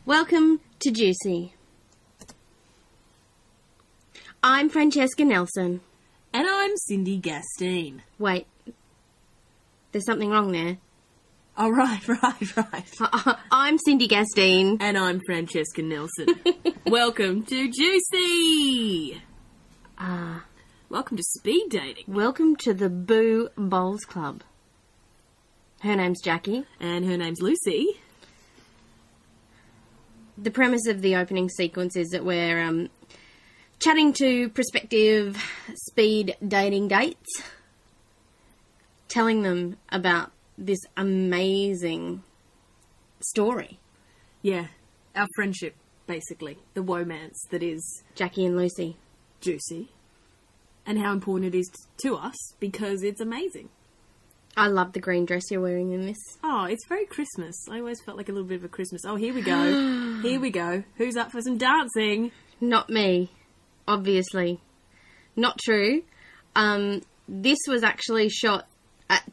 Welcome to JUCY. I'm Francesca Nelson. And I'm Cindy Gastine. Wait, there's something wrong there. Oh, right. I'm Cindy Gastine. And I'm Francesca Nelson. Welcome to JUCY! Welcome to speed dating. Welcome to the Boo Bowls Club. Her name's Jackie. And her name's Lucy. The premise of the opening sequence is that we're chatting to prospective speed dating dates, telling them about this amazing story. Yeah, our friendship, basically. The womance that is Jackie and Lucy. JUCY. And how important it is to us because it's amazing. I love the green dress you're wearing in this. Oh, it's very Christmas. I always felt like a little bit of a Christmas. Oh, here we go. Here we go. Who's up for some dancing? Not me, obviously. Not true. This was actually shot at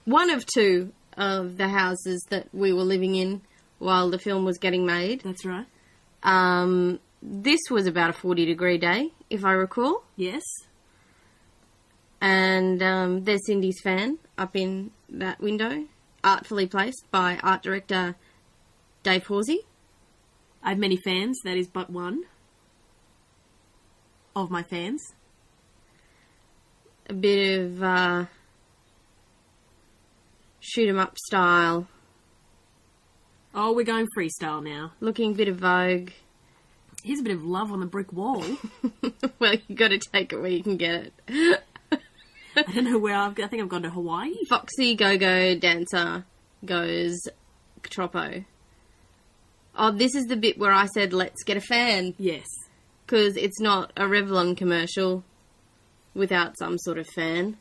one of two of the houses that we were living in while the film was getting made. That's right. This was about a 40-degree day, if I recall. Yes. And there's Cindy's fan up in that window, artfully placed by art director Dave Horsey. I have many fans. That is but one of my fans. A bit of shoot-'em-up style. Oh, we're going freestyle now. Looking bit of Vogue. Here's a bit of love on the brick wall. Well, you got to take it where you can get it. I don't know where I think I've gone to Hawaii. Foxy go-go dancer goes Troppo. Oh, this is the bit where I said, let's get a fan. Yes. Because it's not a Revlon commercial without some sort of fan.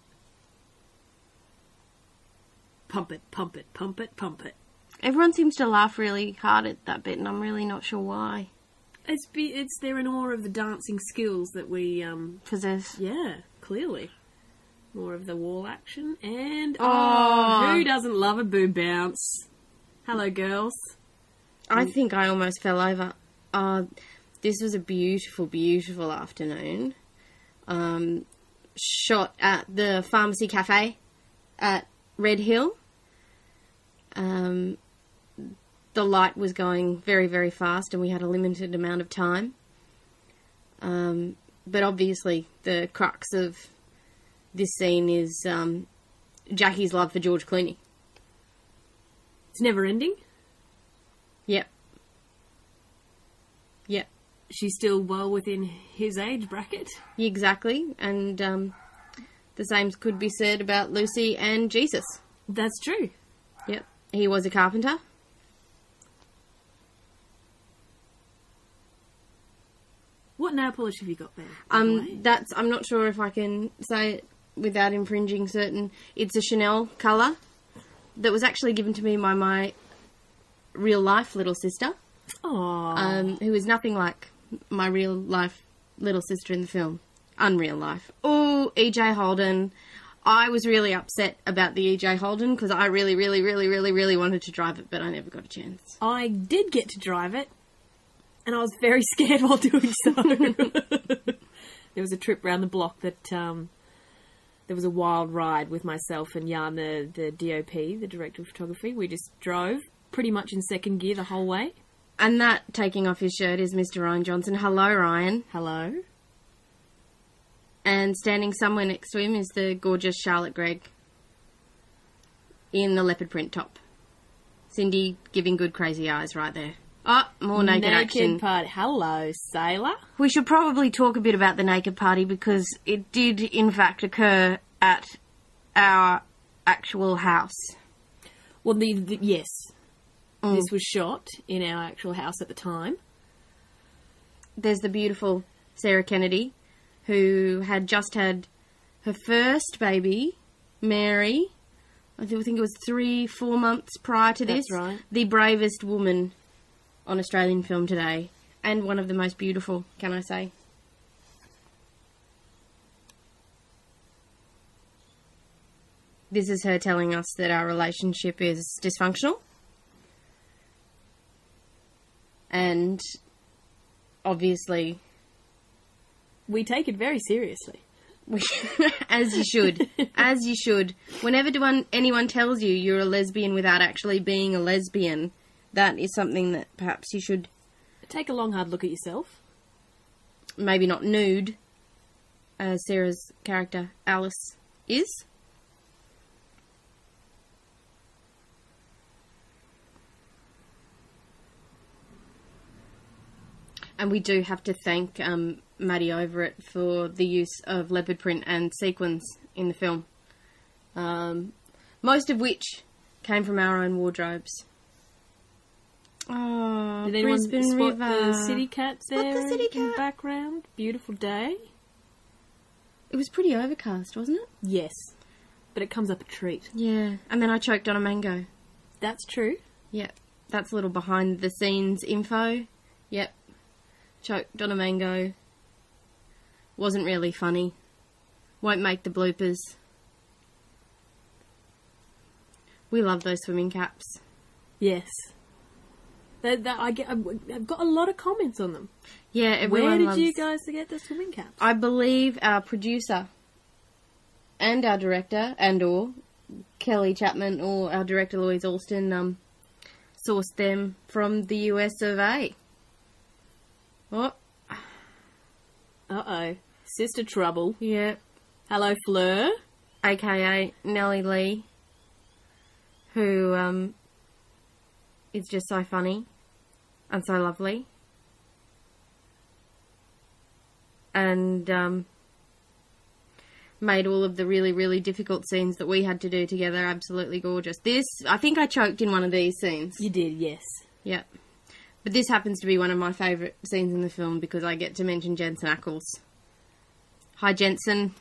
Pump it, pump it, pump it, pump it. Everyone seems to laugh really hard at that bit, and I'm really not sure why. It's they're in awe of the dancing skills that we possess. Yeah, clearly. More of the wall action and who doesn't love a boob bounce? Hello, girls. I think I almost fell over. This was a beautiful, beautiful afternoon. Shot at the Pharmacy Cafe at Red Hill. The light was going very, very fast and we had a limited amount of time. But obviously the crux of this scene is Jackie's love for George Clooney. It's never ending? Yep. She's still well within his age bracket? Exactly. And the same could be said about Lucy and Jesus. That's true. Yep. He was a carpenter. What nail polish have you got there? I'm not sure if I can say it without infringing certain. It's a Chanel colour that was actually given to me by my real life little sister. Aww. Who is nothing like my real life little sister in the film. Unreal life. Oh, E.J. Holden. I was really upset about the E.J. Holden because I really, really, really, really, really wanted to drive it, but I never got a chance. I did get to drive it, and I was very scared while doing so. There was a trip round the block that there was a wild ride with myself and Jan, the DOP, the director of photography. We just drove pretty much in second gear the whole way. And that, taking off his shirt, is Mr. Ryan Johnson. Hello, Ryan. Hello. And standing somewhere next to him is the gorgeous Charlotte Gregg in the leopard print top. Cindy giving good crazy eyes right there. Oh, more naked action. Party. Hello, sailor. We should probably talk a bit about the naked party because it did, in fact, occur at our actual house. Well, yes. This was shot in our actual house at the time. There's the beautiful Sarah Kennedy, who had just had her first baby, Mary. I think it was 3-4 months prior to this. That's right. The bravest woman on Australian film today. And one of the most beautiful, can I say. This is her telling us that our relationship is dysfunctional. And obviously, We take it very seriously. as you should. As you should. Whenever anyone tells you you're a lesbian without actually being a lesbian, that is something that perhaps you should Take a long, hard look at yourself. maybe not nude, as Sarah's character Alice is. And we do have to thank Maddie Overett for the use of leopard print and sequins in the film. Most of which came from our own wardrobes. Oh, Did anyone Brisbane spot River. the city cat Spot there the city in the cat. background? Beautiful day. It was pretty overcast, wasn't it? Yes. But it comes up a treat. Yeah. And then I choked on a mango. That's true. Yep. That's a little behind the scenes info. Yep. Choked on a mango. Wasn't really funny. Won't make the bloopers. We love those swimming caps. Yes. I've got a lot of comments on them. Yeah, everyone Where did loves... you guys get the swimming caps? I believe our producer and our director and/or Kelly Chapman or our director Louise Alston sourced them from the US of A. Oh, Uh-oh. Sister Trouble. yeah. Hello, Fleur. AKA Nellie Lee, who is just so funny and so lovely. And made all of the really, really difficult scenes that we had to do together absolutely gorgeous. I think I choked in one of these scenes. You did, yes. Yeah. But this happens to be one of my favourite scenes in the film because I get to mention Jensen Ackles. Hi, Jensen.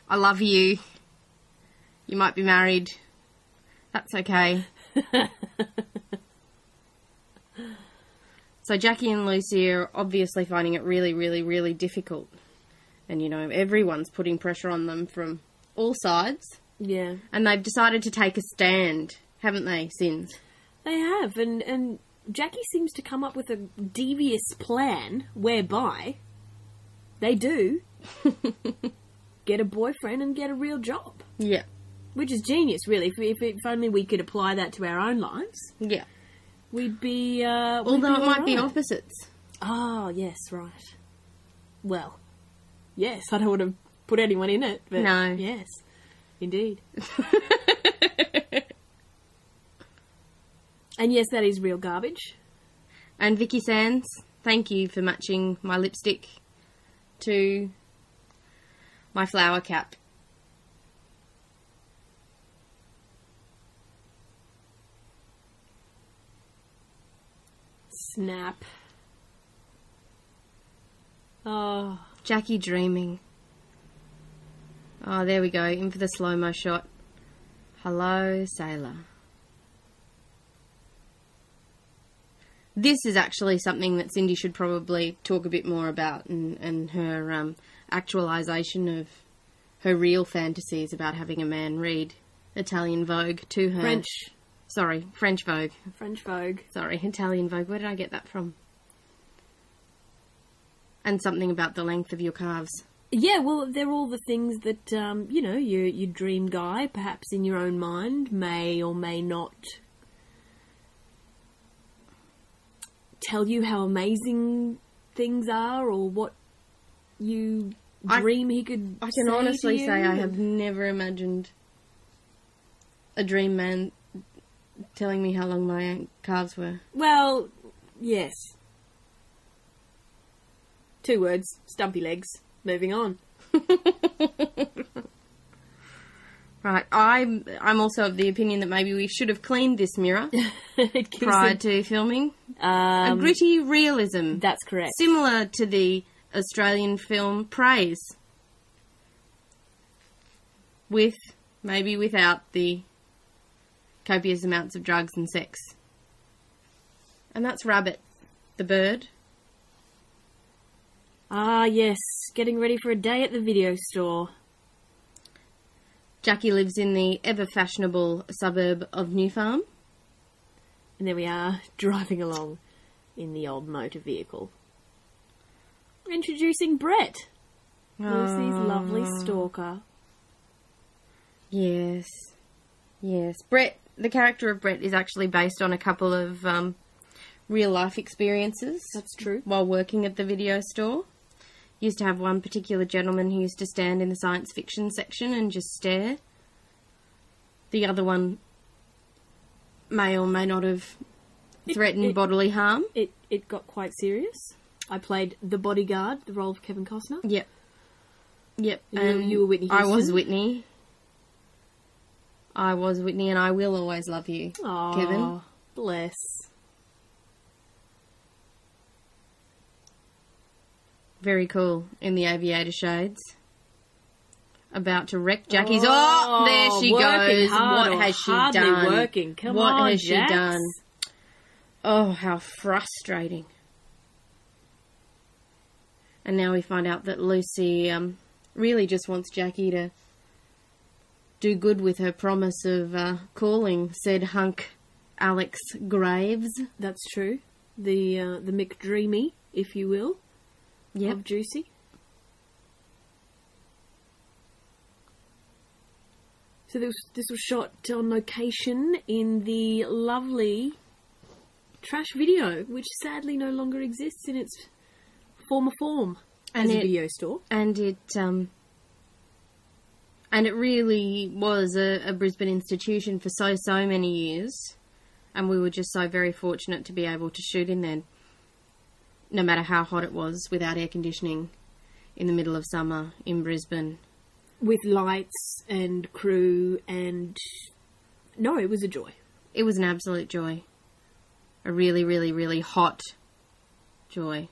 I love you. You might be married. That's okay. So Jackie and Lucy are obviously finding it really, really, really difficult. And, you know, everyone's putting pressure on them from all sides. Yeah. And they've decided to take a stand, haven't they, Sins? They have, and Jackie seems to come up with a devious plan whereby they do get a boyfriend and get a real job. Yeah. Which is genius, really. If only we could apply that to our own lives, Yeah. we'd be... Although it might be alright. opposites. Oh, yes, right. Well, yes, I don't want to put anyone in it, but No. yes, indeed. And yes, that is real garbage. And Vicky Sands, thank you for matching my lipstick to my flower cap. Snap. Oh, Jackie dreaming. Oh, there we go. In for the slow-mo shot. Hello, sailor. This is actually something that Cindy should probably talk a bit more about, and her actualisation of her real fantasies about having a man read Italian Vogue to her. French Vogue. French Vogue. Sorry, Italian Vogue. Where did I get that from? And something about the length of your calves. Yeah, well, they're all the things that, you know, your dream guy, perhaps in your own mind, may or may not tell you how amazing things are or what you dream he could I can say honestly to say you. I have never imagined a dream man telling me how long my calves were. Well, yes. 2 words, stumpy legs. Moving on. Right, I'm also of the opinion that maybe we should have cleaned this mirror It gives prior them- to filming. A gritty realism. That's correct. Similar to the Australian film Praise. With, maybe without, the copious amounts of drugs and sex. And that's Rabbit, the bird. Ah, yes. Getting ready for a day at the video store. Jackie lives in the ever-fashionable suburb of New Farm. And there we are, driving along. in the old motor vehicle. Introducing Brett, Lucy's lovely stalker. Yes. Yes. Brett, the character of Brett is actually based on a couple of real-life experiences. That's true. While working at the video store. Used to have one particular gentleman who used to stand in the science fiction section and just stare. The other one may or may not have threatened bodily harm. It got quite serious. I played the bodyguard, the role of Kevin Costner. Yep. Yep. You were Whitney Houston. I was Whitney. I was Whitney, and I will always love you, Aww, Kevin. Bless. Very cool in the aviator shades. About to wreck Jackie's. Oh, there she goes. Hard, what has she hardly done? Working. Come what on, has Jax. she done? Oh, how frustrating. And now we find out that Lucy really just wants Jackie to do good with her promise of calling said hunk Alex Graves. That's true. The McDreamy, if you will, of JUCY. So this was shot on location in the lovely trash video, which sadly no longer exists in its former form as a video store. And it really was a Brisbane institution for so many years, and we were just so very fortunate to be able to shoot in there, no matter how hot it was, without air conditioning, in the middle of summer in Brisbane. With lights and crew and... No, it was a joy. It was an absolute joy. A really, really, really hot joy.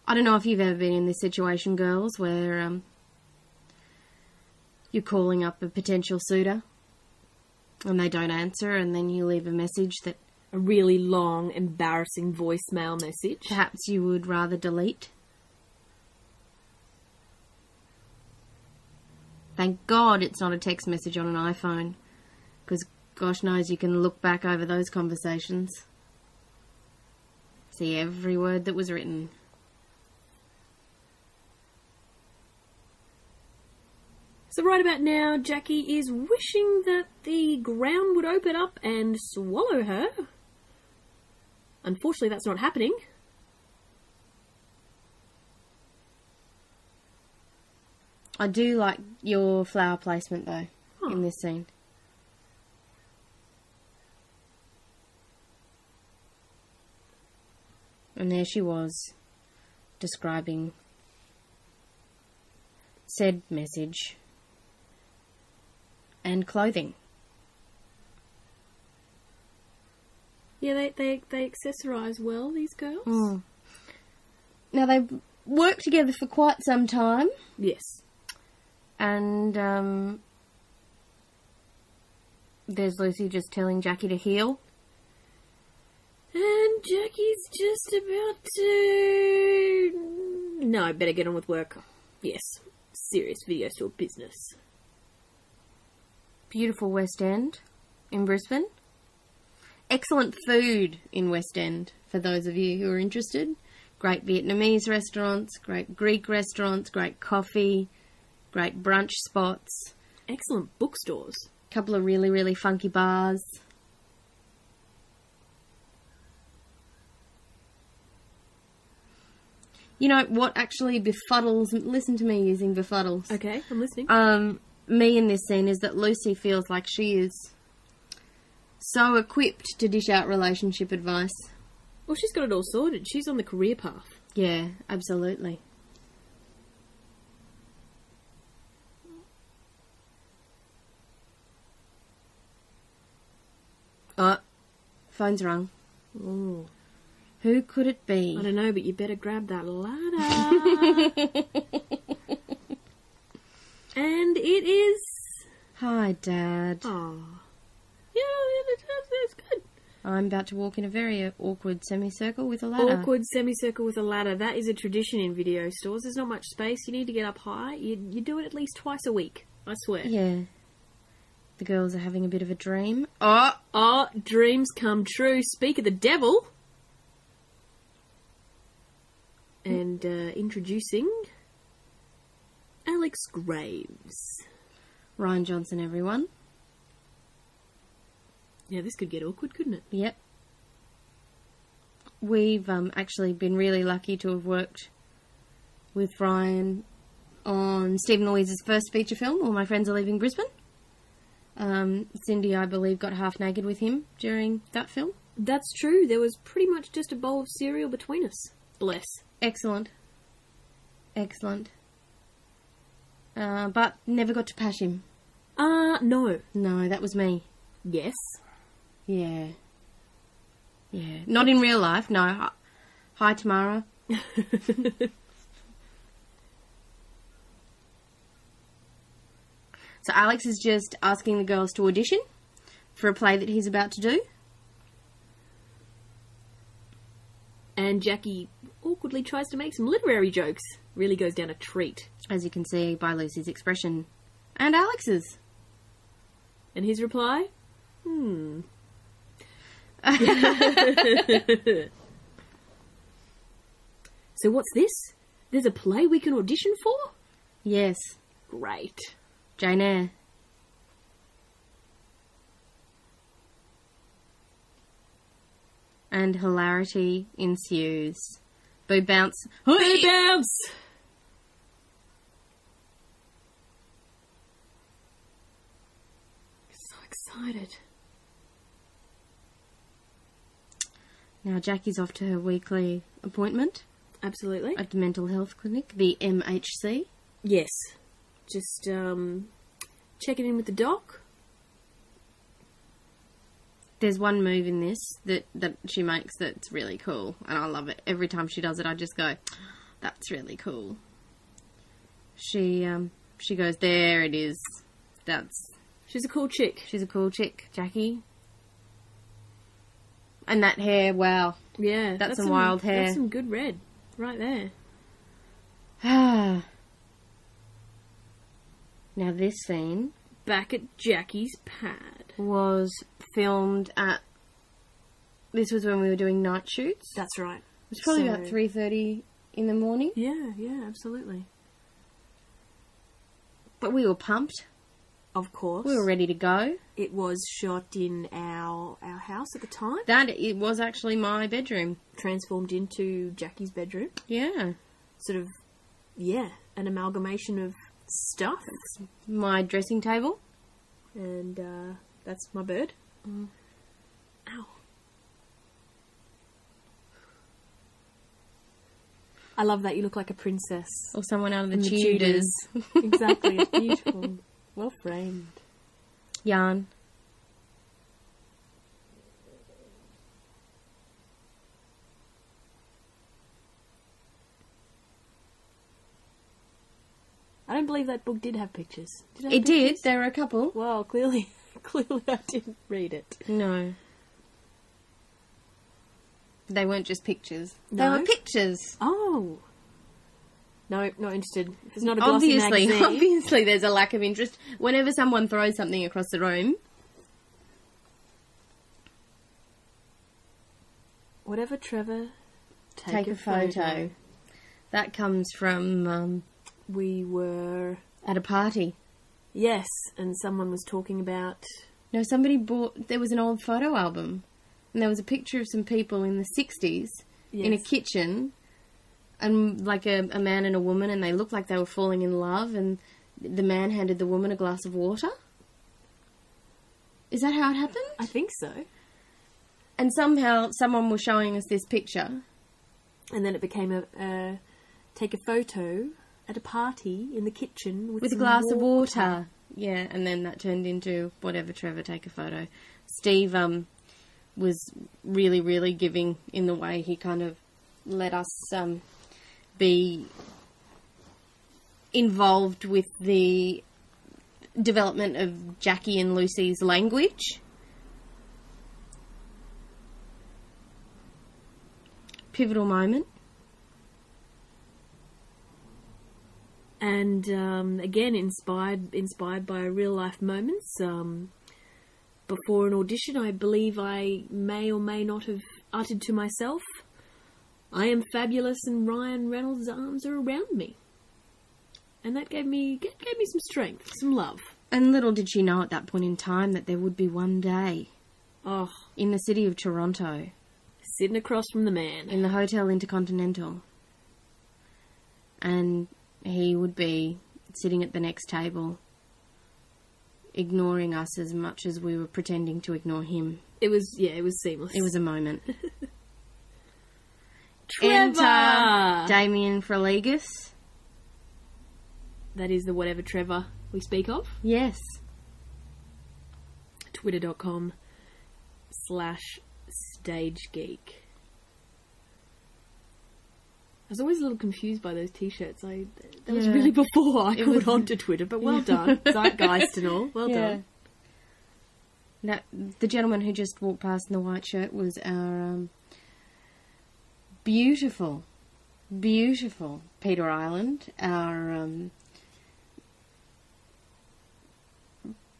I don't know if you've ever been in this situation, girls, where you're calling up a potential suitor and they don't answer, and then you leave a message that... A really long, embarrassing voicemail message. Perhaps you would rather delete. Thank God it's not a text message on an iPhone, because gosh knows you can look back over those conversations. See every word that was written. So right about now, Jackie is wishing that the ground would open up and swallow her. Unfortunately, that's not happening. I do like your flower placement, though, in this scene. And there she was, describing said message and clothing. Yeah, they accessorise well, these girls. Mm. Now, they've worked together for quite some time. Yes. And there's Lucy just telling Jackie to heal. And Jackie's just about to... No, better get on with work. Yes. Serious video store business. Beautiful West End in Brisbane. Excellent food in West End, for those of you who are interested. Great Vietnamese restaurants, great Greek restaurants, great coffee, great brunch spots. Excellent bookstores. Couple of really, really funky bars. You know what actually befuddles... Listen to me using befuddles. Okay, I'm listening. Me in this scene is that Lucy feels like she is so equipped to dish out relationship advice. Well, she's got it all sorted. She's on the career path. Yeah, absolutely. Oh, phone's rung. Ooh. Who could it be? I don't know, but you better grab that ladder. And it is... Hi, Dad. Oh. Yeah, that's good. I'm about to walk in a very awkward semicircle with a ladder. Awkward semicircle with a ladder. That is a tradition in video stores. There's not much space. You need to get up high. You do it at least twice a week. I swear. Yeah. The girls are having a bit of a dream. Oh, dreams come true. Speak of the devil. And introducing Alex Graves. Ryan Johnson, everyone. Yeah, this could get awkward, couldn't it? Yep. We've actually been really lucky to have worked with Ryan on Stephen Louise's first feature film, All My Friends Are Leaving Brisbane. Cindy, I believe, got half naked with him during that film. That's true. There was pretty much just a bowl of cereal between us. Bless. Excellent. Excellent. But never got to pash him. No. No, that was me. Yes. Yeah. Yeah. Not in real life, no. Hi, Tamara. So Alex is just asking the girls to audition for a play that he's about to do. And Jackie awkwardly tries to make some literary jokes. Really goes down a treat. As you can see by Lucy's expression. And Alex's. And his reply? So what's this? There's a play we can audition for? Yes. Great. Jane Eyre. And hilarity ensues. Boo bounce. Boo bounce! So excited. Now Jackie's off to her weekly appointment. Absolutely. At the mental health clinic, the MHC. Yes. Just checking in with the doc. There's one move in this that she makes that's really cool, and I love it. Every time she does it, I just go, that's really cool. She goes, there it is. She's a cool chick. She's a cool chick, Jackie. And that hair, wow. Yeah. That's some wild hair. That's some good red. Right there. Now this scene... Back at Jackie's pad. Was filmed at... This was when we were doing night shoots. That's right. It was probably about 3:30 in the morning. Yeah, absolutely. But we were pumped. Of course. We were ready to go. It was shot in our house at the time. It was actually my bedroom. Transformed into Jackie's bedroom. Yeah. Sort of, an amalgamation of stuff. It's my dressing table. And that's my bird. Ow. I love that you look like a princess. Or someone out of the Tudors. Exactly, it's beautiful. Well framed. Yarn. I don't believe that book did have pictures. It did. There were a couple. Well, clearly I didn't read it. No. They weren't just pictures. No? They were pictures. Oh. No, not interested. If it's not a glossy magazine. Obviously there's a lack of interest. Whenever someone throws something across the room... Whatever, Trevor, take a photo. That comes from... we were... At a party. Yes, and someone was talking about... No, somebody bought... There was an old photo album. And there was a picture of some people in the 60s in a kitchen... And like a man and a woman, and they looked like they were falling in love, and the man handed the woman a glass of water. Is that how it happened? I think so. And somehow someone was showing us this picture. And then it became a take a photo at a party in the kitchen with a glass of water. Yeah, and then that turned into whatever, Trevor, take a photo. Steve was really, really giving in the way he kind of let us... be involved with the development of Jackie and Lucy's language. Pivotal moment. And again, inspired by real life moments. Before an audition, I believe I may or may not have uttered to myself, "I am fabulous, and Ryan Reynolds' arms are around me," and that gave me some strength, some love. And little did she know at that point in time that there would be one day in the city of Toronto, sitting across from the man in the Hotel Intercontinental, and he would be sitting at the next table, ignoring us as much as we were pretending to ignore him. It was seamless. It was a moment. Trevor! Enter Damien Frelegas. That is the whatever Trevor we speak of. Yes. Twitter.com/stagegeek. I was always a little confused by those t-shirts. That was really before I caught on to Twitter, but well done. Zeitgeist and all. Well done. Now, the gentleman who just walked past in the white shirt was our beautiful Peter Ireland, our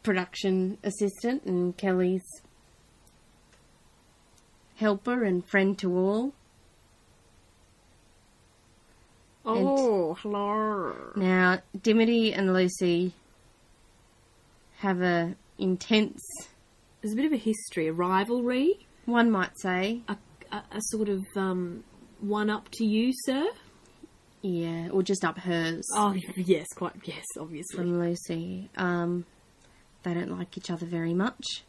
production assistant and Kelly's helper and friend to all. Oh, hello. Now, Dimity and Lucy have a intense... There's a bit of a history, a rivalry. One might say. A sort of one up to you, sir. Yeah, or just up hers. Oh, yes, obviously. From Lucy. They don't like each other very much.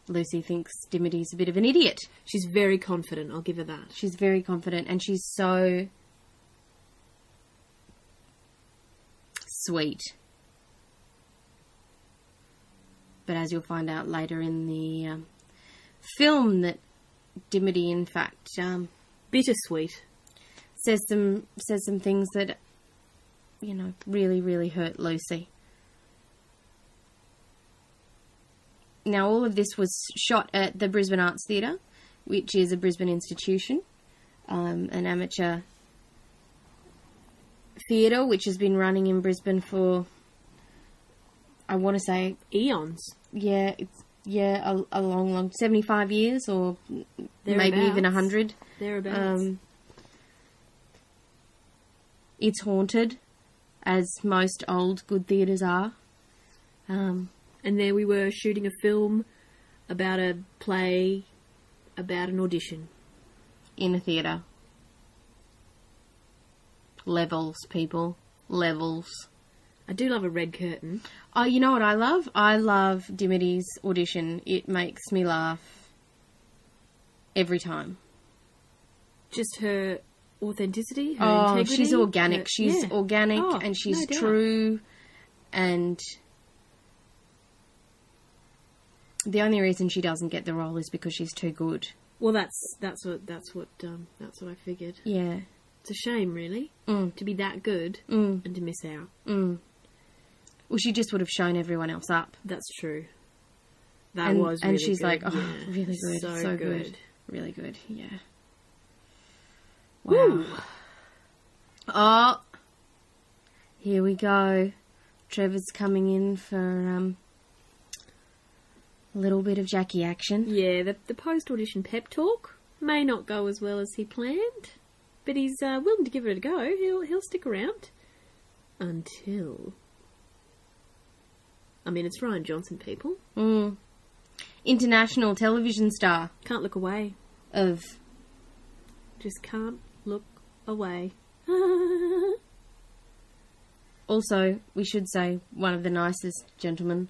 Lucy thinks Dimity's a bit of an idiot. She's very confident, I'll give her that. She's very confident, and she's so sweet. But as you'll find out later in the film, that Dimity, in fact, bittersweet, says some things that, you know, really, really hurt Lucy. Now, all of this was shot at the Brisbane Arts Theatre, which is a Brisbane institution, an amateur theatre which has been running in Brisbane for, I want to say, eons. Yeah, a long 75 years, or maybe even 100. Thereabouts. It's haunted, as most old good theatres are. And there we were shooting a film about a play, about an audition. In a theatre. Levels, people. Levels. I do love a red curtain. Oh, you know what I love? I love Dimity's audition. It makes me laugh every time. Just her authenticity, her integrity. She's organic. She's organic, and she's true, and... The only reason she doesn't get the role is because she's too good. Well, that's what I figured. Yeah, it's a shame, really, to be that good and to miss out. Well, she just would have shown everyone else up. That's true. That was really and she's good. Like, oh, really good, so good, really good. Yeah. Wow. Woo. Oh, here we go. Trevor's coming in for a little bit of Jackie action. Yeah, the post-audition pep talk may not go as well as he planned, but he's willing to give it a go. He'll stick around until... I mean, it's Ryan Johnson, people. International television star. Can't look away. Just can't look away. Also, we should say, one of the nicest gentlemen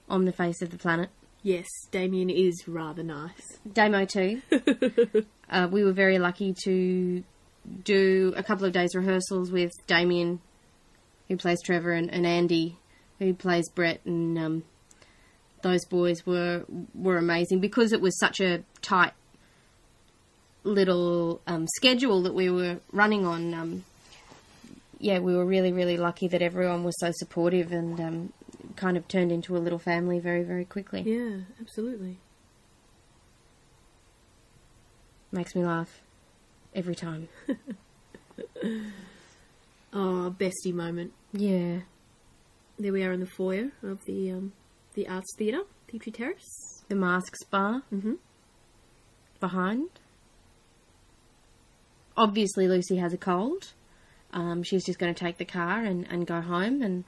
on the face of the planet. Yes, Damien is rather nice. Damo too. We were very lucky to do a couple of days rehearsals with Damien, who plays Trevor, and Andy, who plays Brett, and those boys were amazing because it was such a tight little schedule that we were running on. We were really, really lucky that everyone was so supportive and kind of turned into a little family very, very quickly. Yeah, absolutely. Makes me laugh every time. Oh, bestie moment. Yeah. There we are in the foyer of the Arts Theatre, Petrie Terrace. The Masks Bar. Mm-hmm. Behind. Obviously, Lucy has a cold. She's just going to take the car and go home and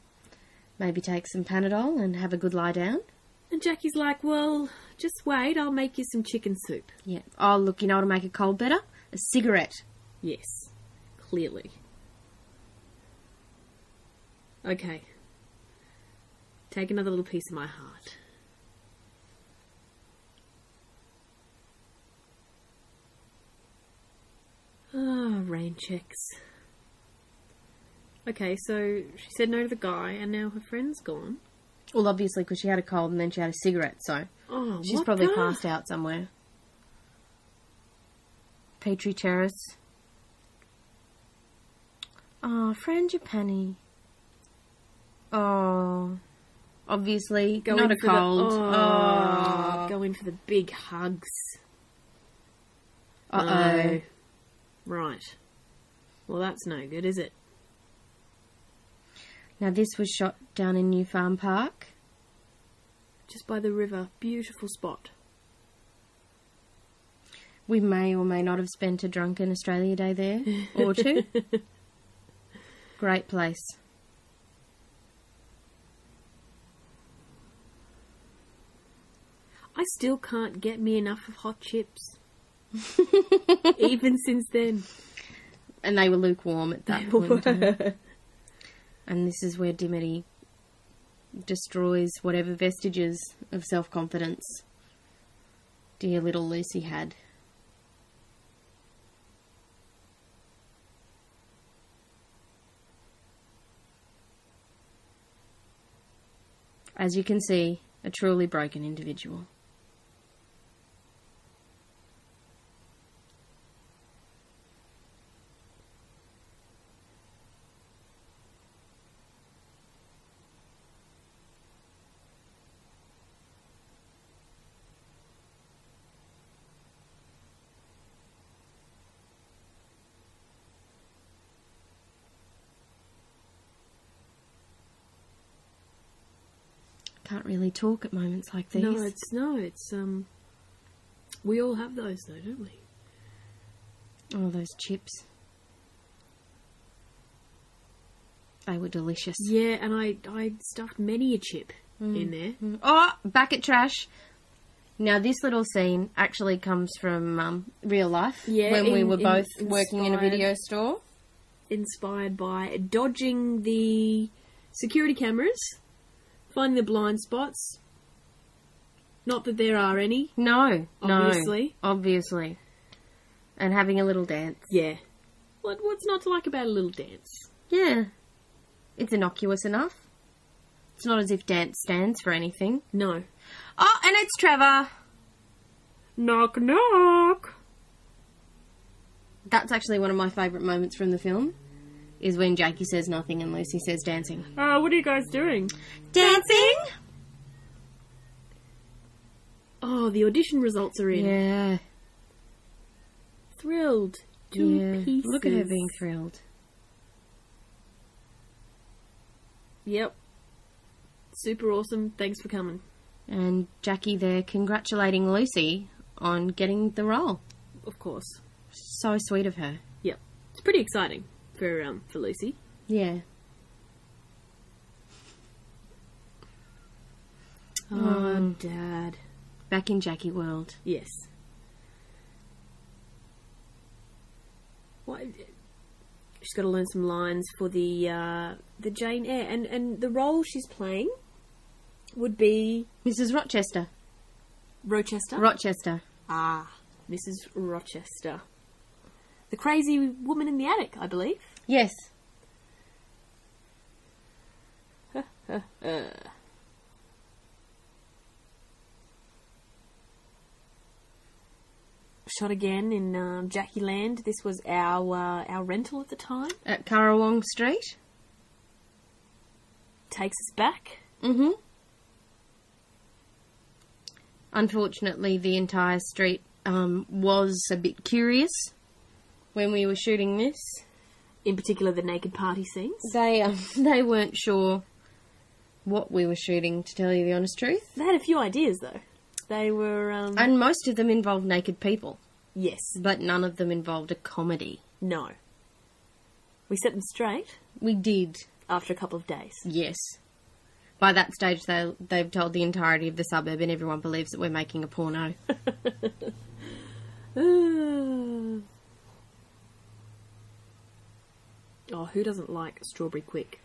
maybe take some Panadol and have a good lie down. And Jackie's like, well, just wait, I'll make you some chicken soup. Yeah. Oh, look, you know what'll make a cold better? A cigarette. Yes, clearly. Okay. Take another little piece of my heart. Ah, rain checks. Okay, so she said no to the guy, and now her friend's gone. Well, obviously, because she had a cold and then she had a cigarette, so Oh, she's what probably the- passed out somewhere. Petrie Terrace. Oh, frangipani. Oh, obviously, Go not in a for the- cold. oh, go in for the big hugs. Uh-oh. No. Right. Well, that's no good, is it? Now, this was shot down in New Farm Park. Just by the river. Beautiful spot. We may or may not have spent a drunken Australia Day there, or two. Great place. I still can't get me enough of hot chips. Even since then. And they were lukewarm at that point in time. And this is where Dimity destroys whatever vestiges of self-confidence dear little Lucy had. As you can see, a truly broken individual. Can't really talk at moments like these. It's we all have those though, don't we? Oh, those chips. They were delicious. Yeah, and I stuffed many a chip in there. Oh, back at trash. Now, this little scene actually comes from real life. Yeah, when we were both working in a inspired- video store. Inspired by dodging the security cameras, finding the blind spots. Not that there are any. No, Obviously. No, obviously. And having a little dance. Yeah. What's not to like about a little dance? Yeah. It's innocuous enough. It's not as if dance stands for anything. No. Oh, and it's Trevor. Knock, knock. That's actually one of my favourite moments from the film, is when Jakey says nothing and Lucy says dancing. What are you guys doing? Dancing? Oh, the audition results are in. Yeah. Thrilled. Two pieces. Look at her being thrilled. Yep. Super awesome. Thanks for coming. And Jackie there congratulating Lucy on getting the role. Of course. So sweet of her. Yep. It's pretty exciting for Lucy. Yeah. Oh, Dad. Back in Jackie world. Yes. What? She's got to learn some lines for the Jane Eyre, and the role she's playing would be Mrs. Rochester. Rochester. Rochester. Mrs. Rochester, the crazy woman in the attic, I believe. Yes. Shot again in Jackie Land. This was our rental at the time. At Currawong Street. Takes us back. Mm-hmm. Unfortunately, the entire street was a bit curious when we were shooting this. In particular, the naked party scenes. They weren't sure what we were shooting, to tell you the honest truth. They had a few ideas, though. They were... And most of them involved naked people. Yes. But none of them involved a comedy. No. We set them straight. We did. After a couple of days. Yes. By that stage, they've told the entirety of the suburb and everyone believes that we're making a porno. Oh, who doesn't like Strawberry Quick?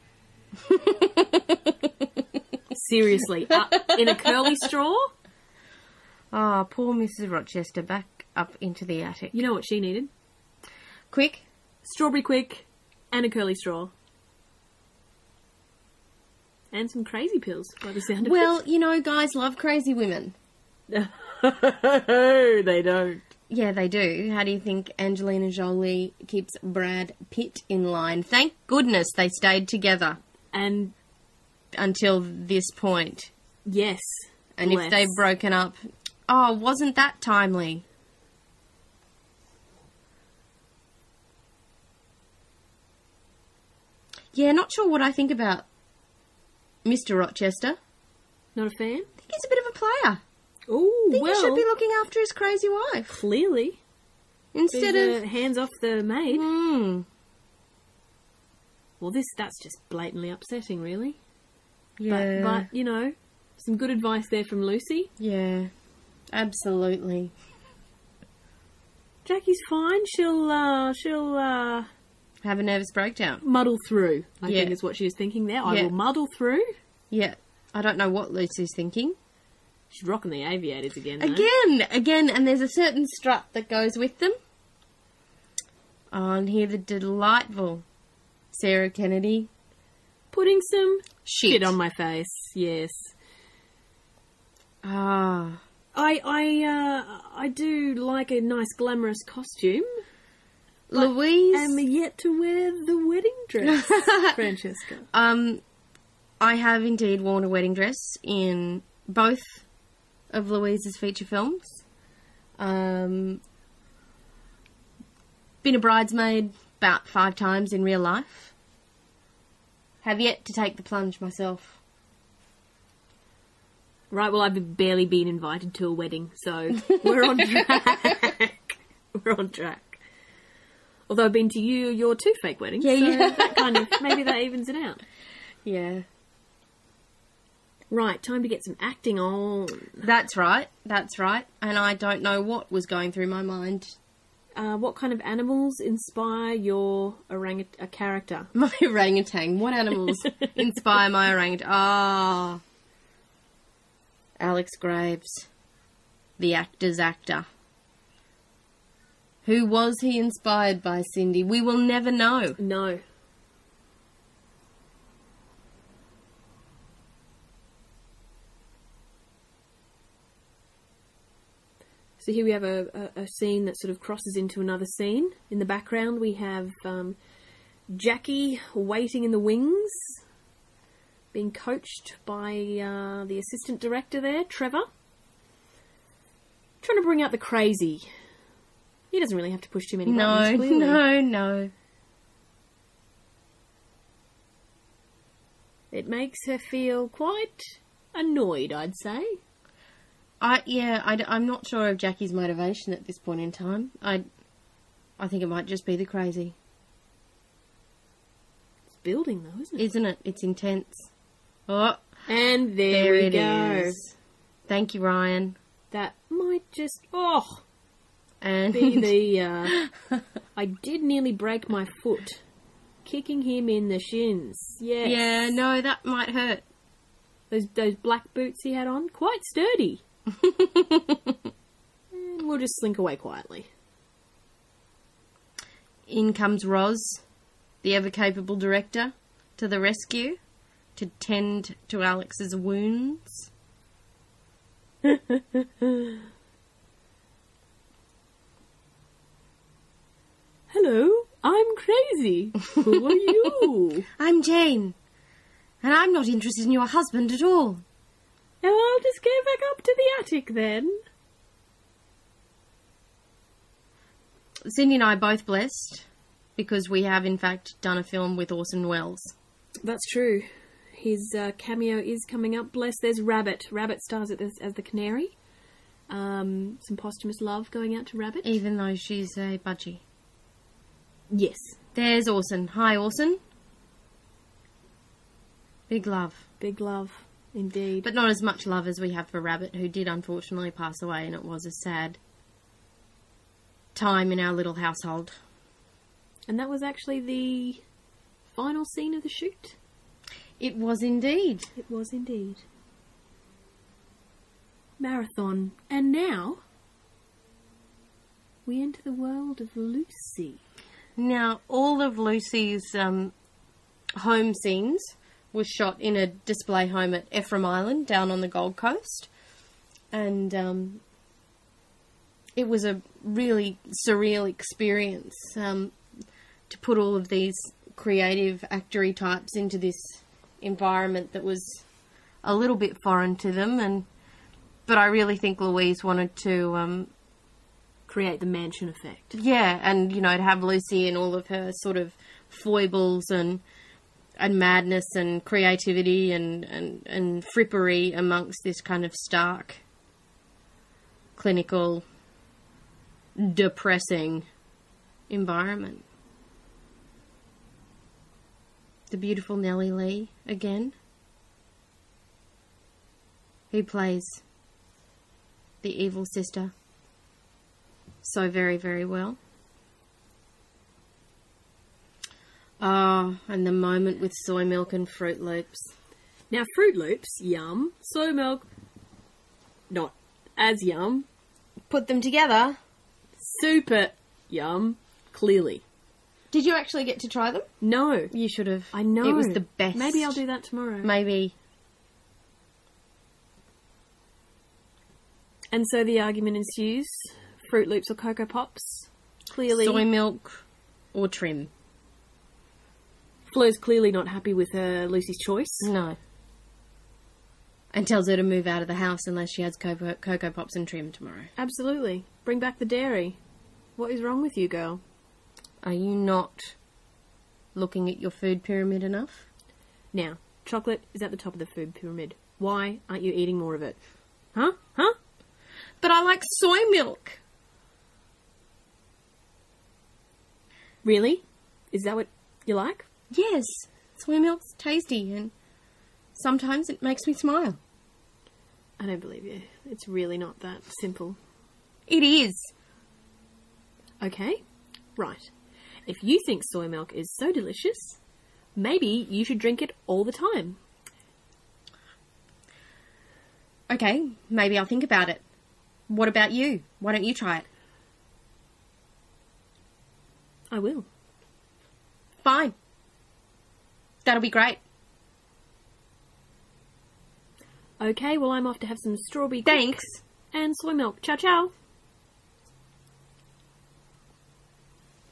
Seriously, in a curly straw? Ah, poor Mrs. Rochester, back up into the attic. You know what she needed? Quick? Strawberry Quick and a curly straw. And some crazy pills, by the sound of it. Well, you know, guys love crazy women. No, they don't. Yeah, they do. How do you think Angelina Jolie keeps Brad Pitt in line? Thank goodness they stayed together. And... until this point. Yes. And if they've broken up... Oh, wasn't that timely? Yeah, not sure what I think about Mr. Rochester. Not a fan? I think he's a bit of a player. Oh, I think he should be looking after his crazy wife. Clearly. Instead of... hands off the maid. Hmm. Well, that's just blatantly upsetting, really. Yeah. But, you know, some good advice there from Lucy. Yeah. Absolutely. Jackie's fine. She'll have a nervous breakdown. Muddle through, I think is what she was thinking there. I will muddle through. Yeah. I don't know what Lucy's thinking. She's rocking the aviators again, though. Again, and there's a certain strut that goes with them. Oh, and here the delightful Sarah Kennedy. Putting some shit on my face, yes. Ah. I do like a nice glamorous costume. Louise? I'm yet to wear the wedding dress, Francesca. I have indeed worn a wedding dress in both of Louise's feature films. Been a bridesmaid about 5 times in real life. Have yet to take the plunge myself. Right, well, I've barely been invited to a wedding, so we're on track. We're on track. Although I've been to your 2 fake weddings, so that kind of, maybe that evens it out. Yeah. Right, time to get some acting on. That's right. And I don't know what was going through my mind. What kind of animals inspire your character? My orangutan. What animals inspire my orangutan? Ah. Alex Graves. The actor's actor. Who was he inspired by, Cindy? We will never know. No. So here we have a scene that sort of crosses into another scene. In the background we have Jackie waiting in the wings, being coached by the assistant director there, Trevor. Trying to bring out the crazy. He doesn't really have to push too many buttons, clearly. No. It makes her feel quite annoyed, I'd say. I'm not sure of Jackie's motivation at this point in time. I think it might just be the crazy. It's building, though, isn't it? Isn't it? It's intense. Oh, and there we go. Is. Thank you, Ryan. That might just and be the. I did nearly break my foot, kicking him in the shins. Yes. Yeah, no, that might hurt. Those black boots he had on, quite sturdy. And we'll just slink away quietly. In comes Roz, the ever-capable director, to the rescue to tend to Alex's wounds. Hello, I'm Crazy. Who are you? I'm Jane, and I'm not interested in your husband at all. Oh, I'll just go back up to the attic then. Cindy and I are both blessed because we have, in fact, done a film with Orson Welles. That's true. His cameo is coming up. Bless, there's Rabbit. Rabbit stars as the canary. Some posthumous love going out to Rabbit. Even though she's a budgie. Yes. There's Orson. Hi, Orson. Big love. Big love, indeed. But not as much love as we have for Rabbit, who did unfortunately pass away, and it was a sad time in our little household. And that was actually the final scene of the shoot. It was indeed. It was indeed. Marathon. And now we enter the world of Lucy. Now, all of Lucy's home scenes was shot in a display home at Ephraim Island down on the Gold Coast. And it was a really surreal experience to put all of these creative actory types into this environment that was a little bit foreign to them. But I really think Louise wanted to create the mansion effect. Yeah, and, you know, to have Lucy and all of her sort of foibles and madness and creativity and frippery amongst this kind of stark, clinical, depressing environment. The beautiful Nellie Lee again, who plays the evil sister so very, very well. Oh, and the moment with soy milk and Fruit Loops. Now, Fruit Loops, yum. Soy milk, not as yum. Put them together. Super yum, clearly. Did you actually get to try them? No. You should have. I know. It was the best. Maybe I'll do that tomorrow. Maybe. And so the argument ensues. Fruit Loops or Cocoa Pops? Clearly. Soy milk or trim? Fleur's clearly not happy with Lucy's choice. No. And tells her to move out of the house unless she has Cocoa Pops and trim tomorrow. Absolutely. Bring back the dairy. What is wrong with you, girl? Are you not looking at your food pyramid enough? Now, chocolate is at the top of the food pyramid. Why aren't you eating more of it? Huh? Huh? But I like soy milk. Really? Is that what you like? Yes. Soy milk's tasty and sometimes it makes me smile. I don't believe you. It's really not that simple. It is. Okay. Right. If you think soy milk is so delicious, maybe you should drink it all the time. Okay, maybe I'll think about it. What about you? Why don't you try it? I will. Fine. That'll be great. Okay, well, I'm off to have some strawberry Thanks. and soy milk. Ciao, ciao.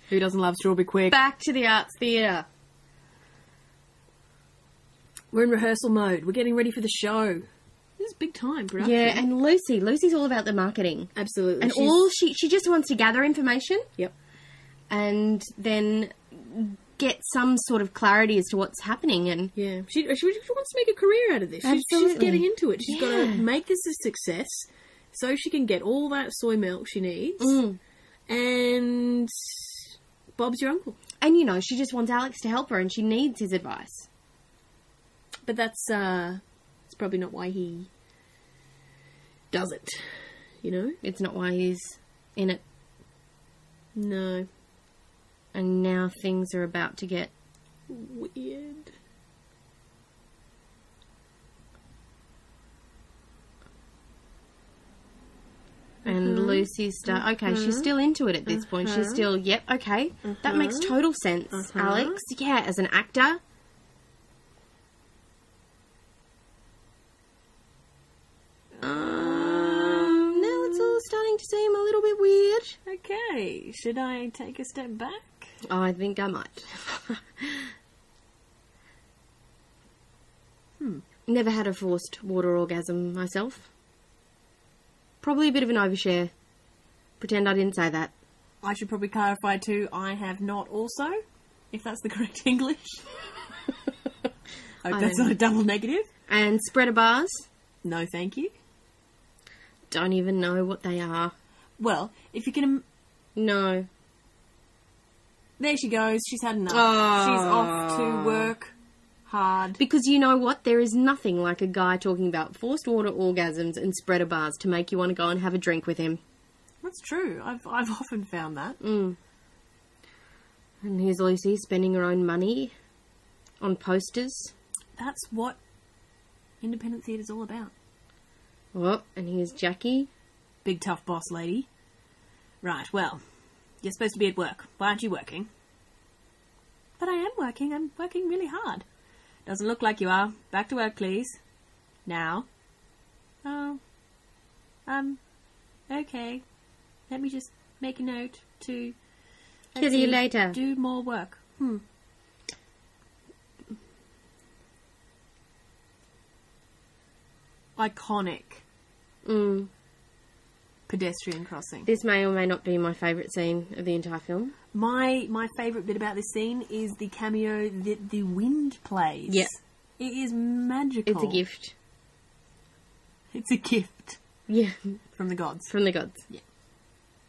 Who doesn't love strawberry quick? Back to the arts theatre. We're in rehearsal mode. We're getting ready for the show. This is big time production. Yeah, and Lucy's all about the marketing. Absolutely. And she just wants to gather information. Yep. And then get some sort of clarity as to what's happening. And yeah, she wants to make a career out of this. She's getting into it. She's got to make this a success so she can get all that soy milk she needs. And Bob's your uncle. And, you know, she just wants Alex to help her and she needs his advice. But that's probably not why he does it, you know? It's not why he's in it. No. And now things are about to get weird. And Lucy's she's still into it at this point. She's still, yep, okay. That makes total sense, Alex. Yeah, as an actor. Now it's all starting to seem a little bit weird. Okay, should I take a step back? Oh, I think I might. Never had a forced water orgasm myself. Probably a bit of an overshare. Pretend I didn't say that. I should probably clarify too, I have not also, if that's the correct English. I hope that's not a double negative. And spreader bars? No, thank you. Don't even know what they are. Well, if you can... No. There she goes. She's had enough. Oh. She's off to work hard. Because you know what? There is nothing like a guy talking about forced water orgasms and spreader bars to make you want to go and have a drink with him. That's true. I've often found that. Mm. And here's Lucy spending her own money on posters. That's what independent theatre's all about. Oh, and here's Jackie. Big tough boss lady. Right, well, you're supposed to be at work. Why aren't you working? But I am working. I'm working really hard. Doesn't look like you are. Back to work, please. Now. Oh. Okay. Let me just make a note to... Kill you later. Do more work. Iconic. Pedestrian crossing. This may or may not be my favourite scene of the entire film. My favourite bit about this scene is the cameo that the wind plays. Yep. It is magical. It's a gift. It's a gift. Yeah. From the gods. From the gods. Yeah.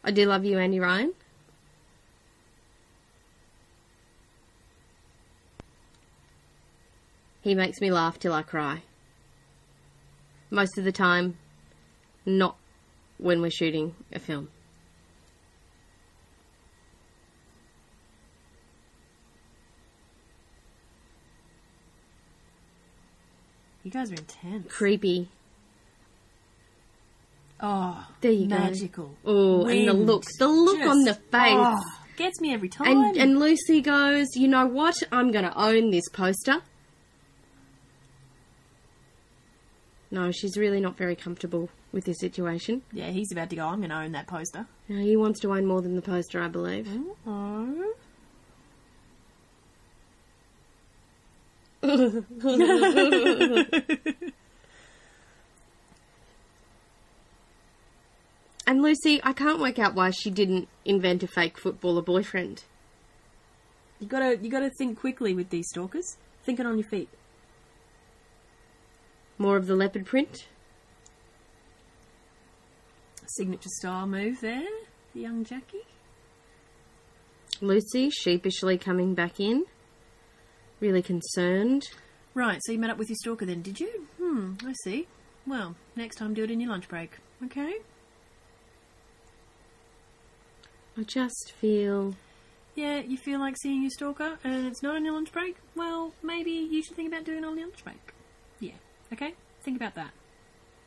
I do love you, Andy Ryan. He makes me laugh till I cry. Most of the time, not when we're shooting a film. You guys are intense. Creepy. Oh, there you magical. Go. Oh, and the look on the face. Gets me every time. And Lucy goes, you know what? I'm going to own this poster. No, she's really not very comfortable with this situation. Yeah, he's about to go, I'm going to own that poster. No, he wants to own more than the poster, I believe. Oh. And Lucy, I can't work out why she didn't invent a fake footballer boyfriend. You gotta think quickly with these stalkers. Think it on your feet. More of the leopard print. Signature style move there, the young Jackie. Lucy sheepishly coming back in. Really concerned. Right, so you met up with your stalker then, did you? I see. Well, next time do it in your lunch break, okay? I just feel... Yeah, you feel like seeing your stalker and it's not on your lunch break? Well, maybe you should think about doing it on your lunch break. Yeah, okay? Think about that.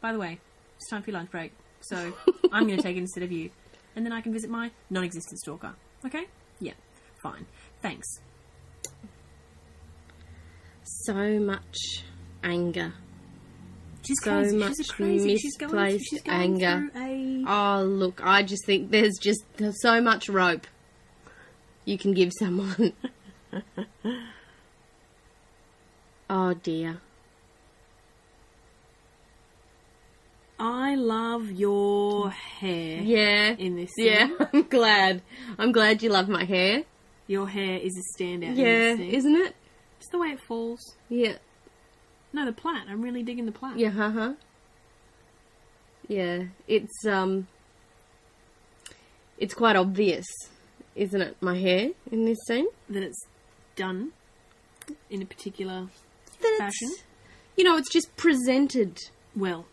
By the way, it's time for your lunch break, so I'm going to take it instead of you. And then I can visit my non-existent stalker, okay? Yeah, fine. Thanks. So much anger. She's so crazy. much She's crazy. misplaced She's going anger. through Oh, look, I just think there's so much rope you can give someone. Oh, dear. I love your hair. Yeah. In this scene. Yeah, I'm glad. I'm glad you love my hair. Your hair is a standout. Yeah, in this scene. isn't it? Just the way it falls. Yeah. No, the plait. I'm really digging the plait. Yeah, Yeah, it's quite obvious, isn't it, my hair in this scene? That it's done in a particular fashion. You know, it's just presented well,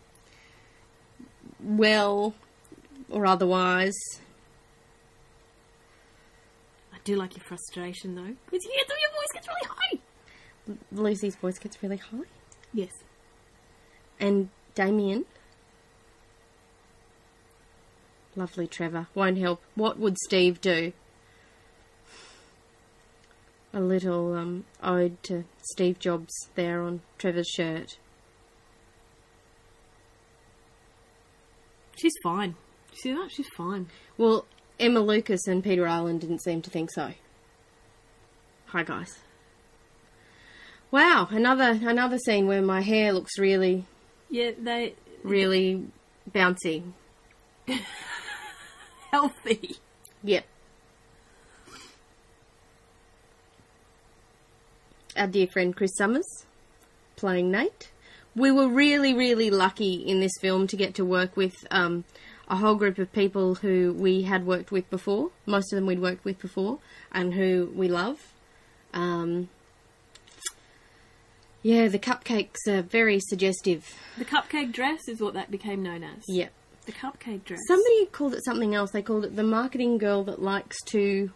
or otherwise. I do like your frustration, though. It's your voice gets really high. Lucy's voice gets really high. Yes. And Damien. Lovely Trevor. Won't help. What would Steve do? A little ode to Steve Jobs there on Trevor's shirt. She's fine. You see that? She's fine. Well, Emma Lucas and Peter Island didn't seem to think so. Hi, guys. Wow, another scene where my hair looks really... Yeah, really bouncy. Healthy. Yep. our dear friend Chris Summers playing Nate. We were really, really lucky in this film to get to work with a whole group of people who we had worked with before. Most of them we'd worked with before and who we love. Yeah, the cupcakes are very suggestive. The cupcake dress is what that became known as. Yep. The cupcake dress. Somebody called it something else. They called it the marketing girl that likes to...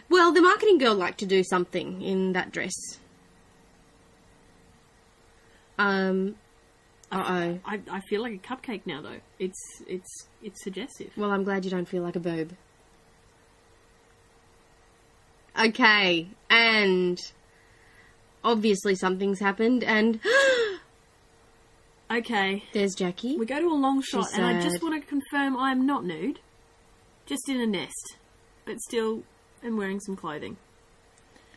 Well, the marketing girl liked to do something in that dress. Uh-oh. I feel like a cupcake now, though. It's suggestive. Well, I'm glad you don't feel like a boob. Okay, and obviously something's happened, and okay, there's Jackie. We go to a long shot, She's and I sad. just want to confirm I am not nude, just in a nest, but still am wearing some clothing.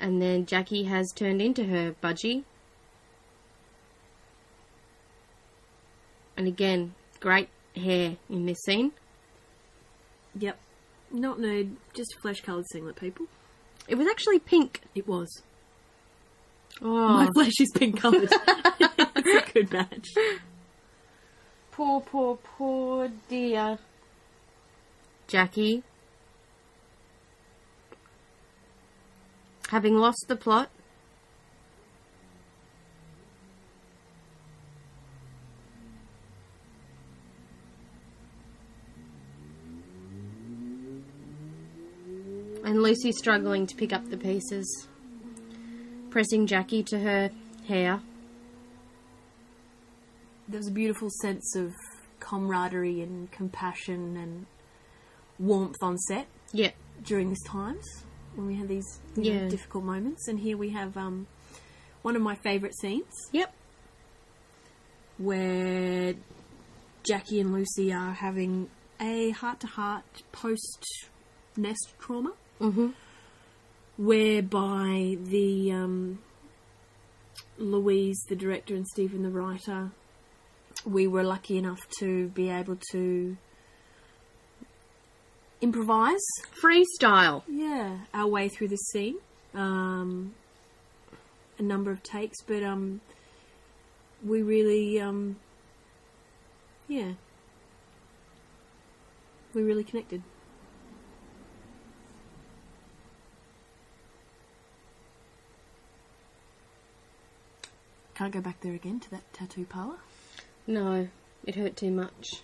And then Jackie has turned into her budgie. And again, great hair in this scene. Yep, not nude, just a flesh-coloured singlet, people. It was actually pink. It was. Oh, My flesh is pink coloured. It's a good match. poor, poor, poor dear Jackie. Having lost the plot. And Lucy struggling to pick up the pieces. Pressing Jackie to her hair. There was a beautiful sense of camaraderie and compassion and warmth on set. Yep. During these times when we had these Yeah. difficult moments, and here we have one of my favourite scenes. Yep. Where Jackie and Lucy are having a heart-to-heart post-nest trauma, whereby the Louise, the director, and Stephen, the writer, we were lucky enough to be able to improvise, Freestyle. our way through this scene. A number of takes, but we really, we really connected. Can't go back there again to that tattoo parlour. No, it hurt too much.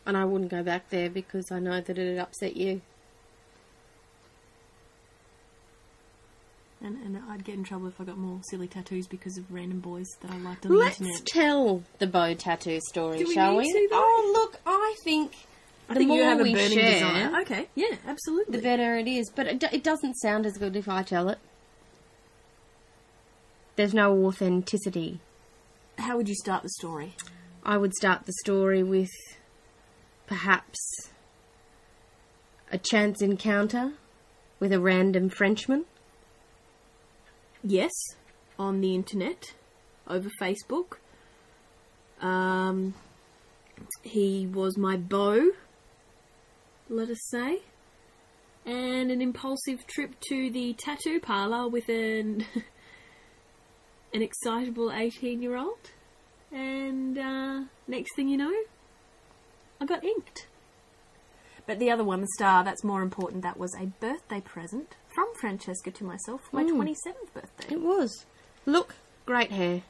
And I wouldn't go back there because I know that it'd upset you. And I'd get in trouble if I got more silly tattoos because of random boys that I liked on the Let's internet. tell the bow tattoo story, Do we shall need we? to, though? Oh, look, I think I the think more you have a we burning share, desire. Okay, yeah, absolutely. the better it is. But it doesn't sound as good if I tell it. There's no authenticity. How would you start the story? I would start the story with perhaps a chance encounter with a random Frenchman. Yes, on the internet, over Facebook. He was my beau, let us say, and an impulsive trip to the tattoo parlour with an excitable 18-year-old, and next thing you know, I got inked. But the other one, the star, that's more important. That was a birthday present from Francesca to myself for my 27th birthday. It was. Look, great hair.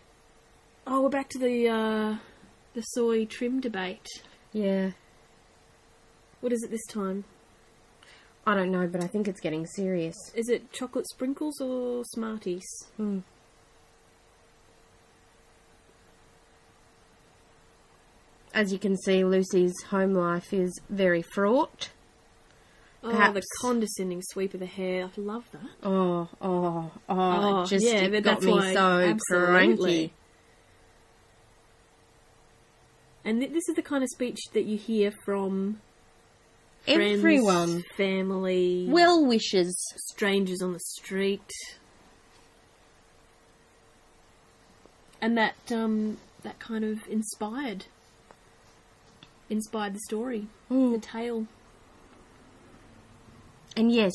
Oh, we're back to the soy trim debate. Yeah. What is it this time? I don't know, but I think it's getting serious. Is it chocolate sprinkles or Smarties? As you can see, Lucy's home life is very fraught. Oh, Perhaps. the condescending sweep of the hair. I love that. Oh, Yeah, it got that's me why, so absolutely. cranky. And this is the kind of speech that you hear from Everyone. friends, family, Well wishes. strangers on the street. And that kind of inspired the story, the tale. And yes,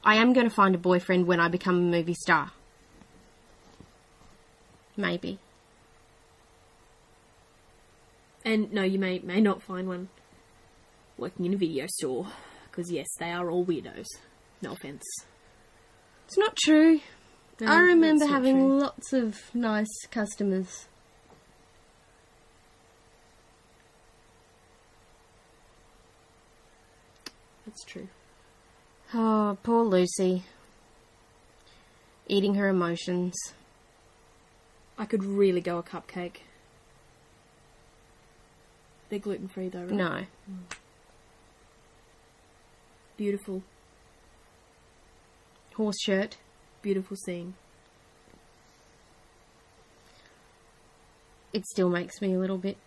I am going to find a boyfriend when I become a movie star. Maybe. And no, you may not find one working in a video store. Because yes, they are all weirdos. No offence. It's not true. No, I remember that's not having true. lots of nice customers. That's true. Oh, poor Lucy. Eating her emotions. I could really go a cupcake. They're gluten-free though, right? No. Beautiful. Horse shirt. Beautiful scene. It still makes me a little bit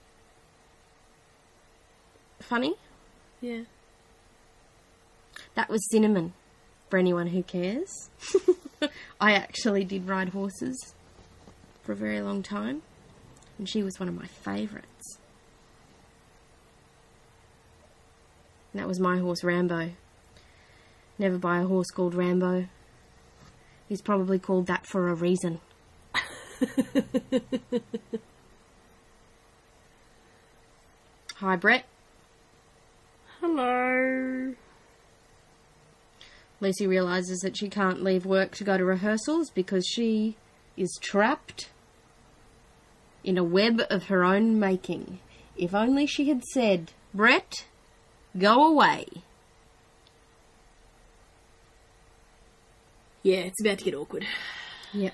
funny. Yeah. That was Cinnamon, for anyone who cares. I actually did ride horses for a very long time, and she was one of my favourites. And that was my horse, Rambo. Never buy a horse called Rambo. He's probably called that for a reason. Hi, Brett. Hello. Lucy realises that she can't leave work to go to rehearsals because she is trapped in a web of her own making. If only she had said, Brett, go away. Yeah, it's about to get awkward. Yep.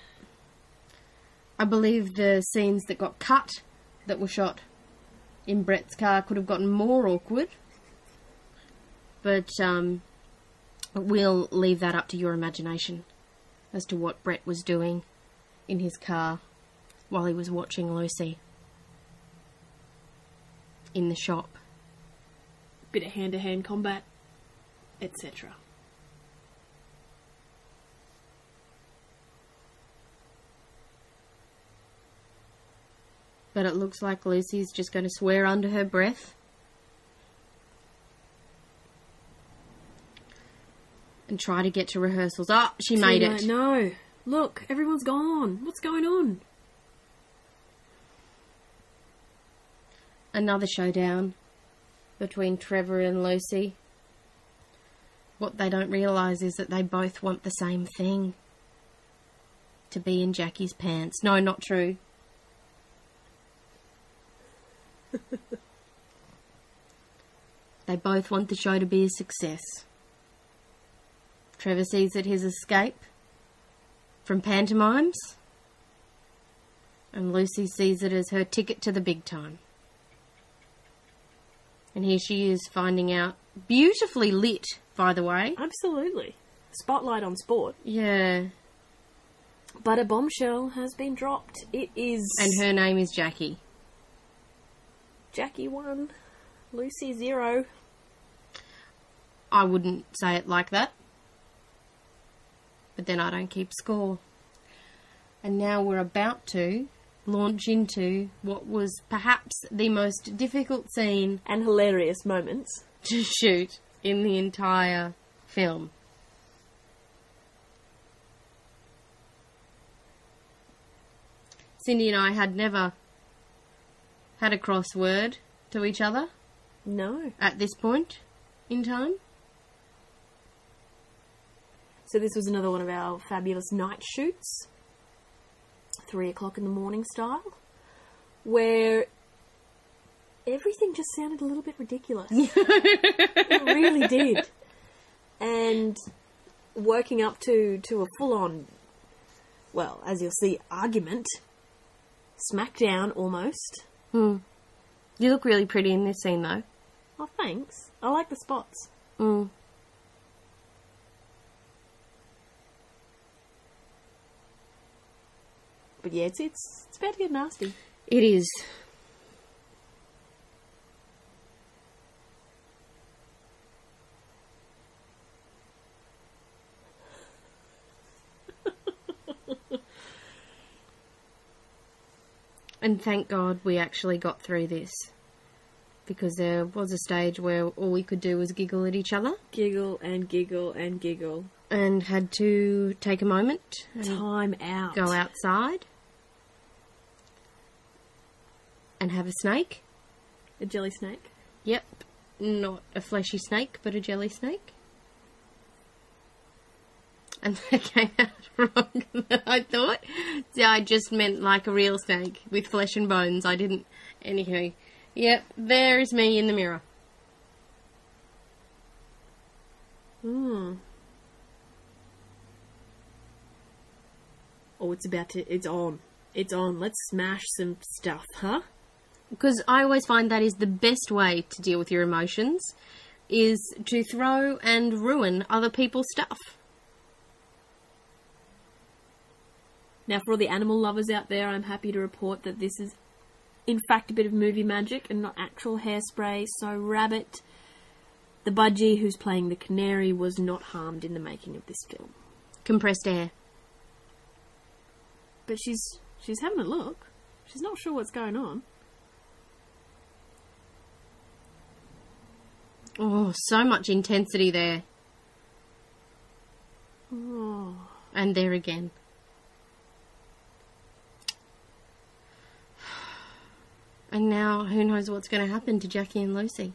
I believe the scenes that got cut, that were shot in Brett's car, could have gotten more awkward. But we'll leave that up to your imagination as to what Brett was doing in his car while he was watching Lucy in the shop. Bit of hand-to-hand combat, etc. But it looks like Lucy's just going to swear under her breath and try to get to rehearsals. Oh, she made it. No. Look, everyone's gone. What's going on? Another showdown between Trevor and Lucy. What they don't realise is that they both want the same thing. To be in Jackie's pants. No, not true. They both want the show to be a success. Trevor sees it his escape from pantomimes, and Lucy sees it as her ticket to the big time. And here she is finding out, beautifully lit, by the way. Absolutely. Spotlight on sport. Yeah. But a bombshell has been dropped. It is... And her name is Jackie. Jackie 1, Lucy 0. I wouldn't say it like that. But then I don't keep score. And now we're about to launch into what was perhaps the most difficult scene And hilarious moments. to shoot in the entire film. Cindy and I had never had a crossword to each other No. at this point in time. So this was another one of our fabulous night shoots. 3 o'clock in the morning style. Where everything just sounded a little bit ridiculous. It really did. And working up to a full-on, well, as you'll see, argument. Smackdown, almost. You look really pretty in this scene, though. Oh, thanks. I like the spots. Mm. But yeah, it's about to get nasty. It is. And thank God we actually got through this. because there was a stage where all we could do was giggle at each other. Giggle and giggle and giggle. And had to take a moment. And time out. go outside. And have a snake. A jelly snake. Yep. Not a fleshy snake, but a jelly snake. And that came out wrong, I thought. So I just meant like a real snake with flesh and bones. I didn't... Anywho. Yep, there is me in the mirror. Oh, it's about to... It's on. It's on. Let's smash some stuff, huh? Because I always find that is the best way to deal with your emotions, is to throw and ruin other people's stuff. Now, for all the animal lovers out there, I'm happy to report that this is, in fact, a bit of movie magic and not actual hairspray. So, Rabbit, the budgie who's playing the canary, was not harmed in the making of this film. Compressed air. But she's having a look. She's not sure what's going on. Oh, so much intensity there. Oh. And there again. And now, who knows what's going to happen to Jackie and Lucy?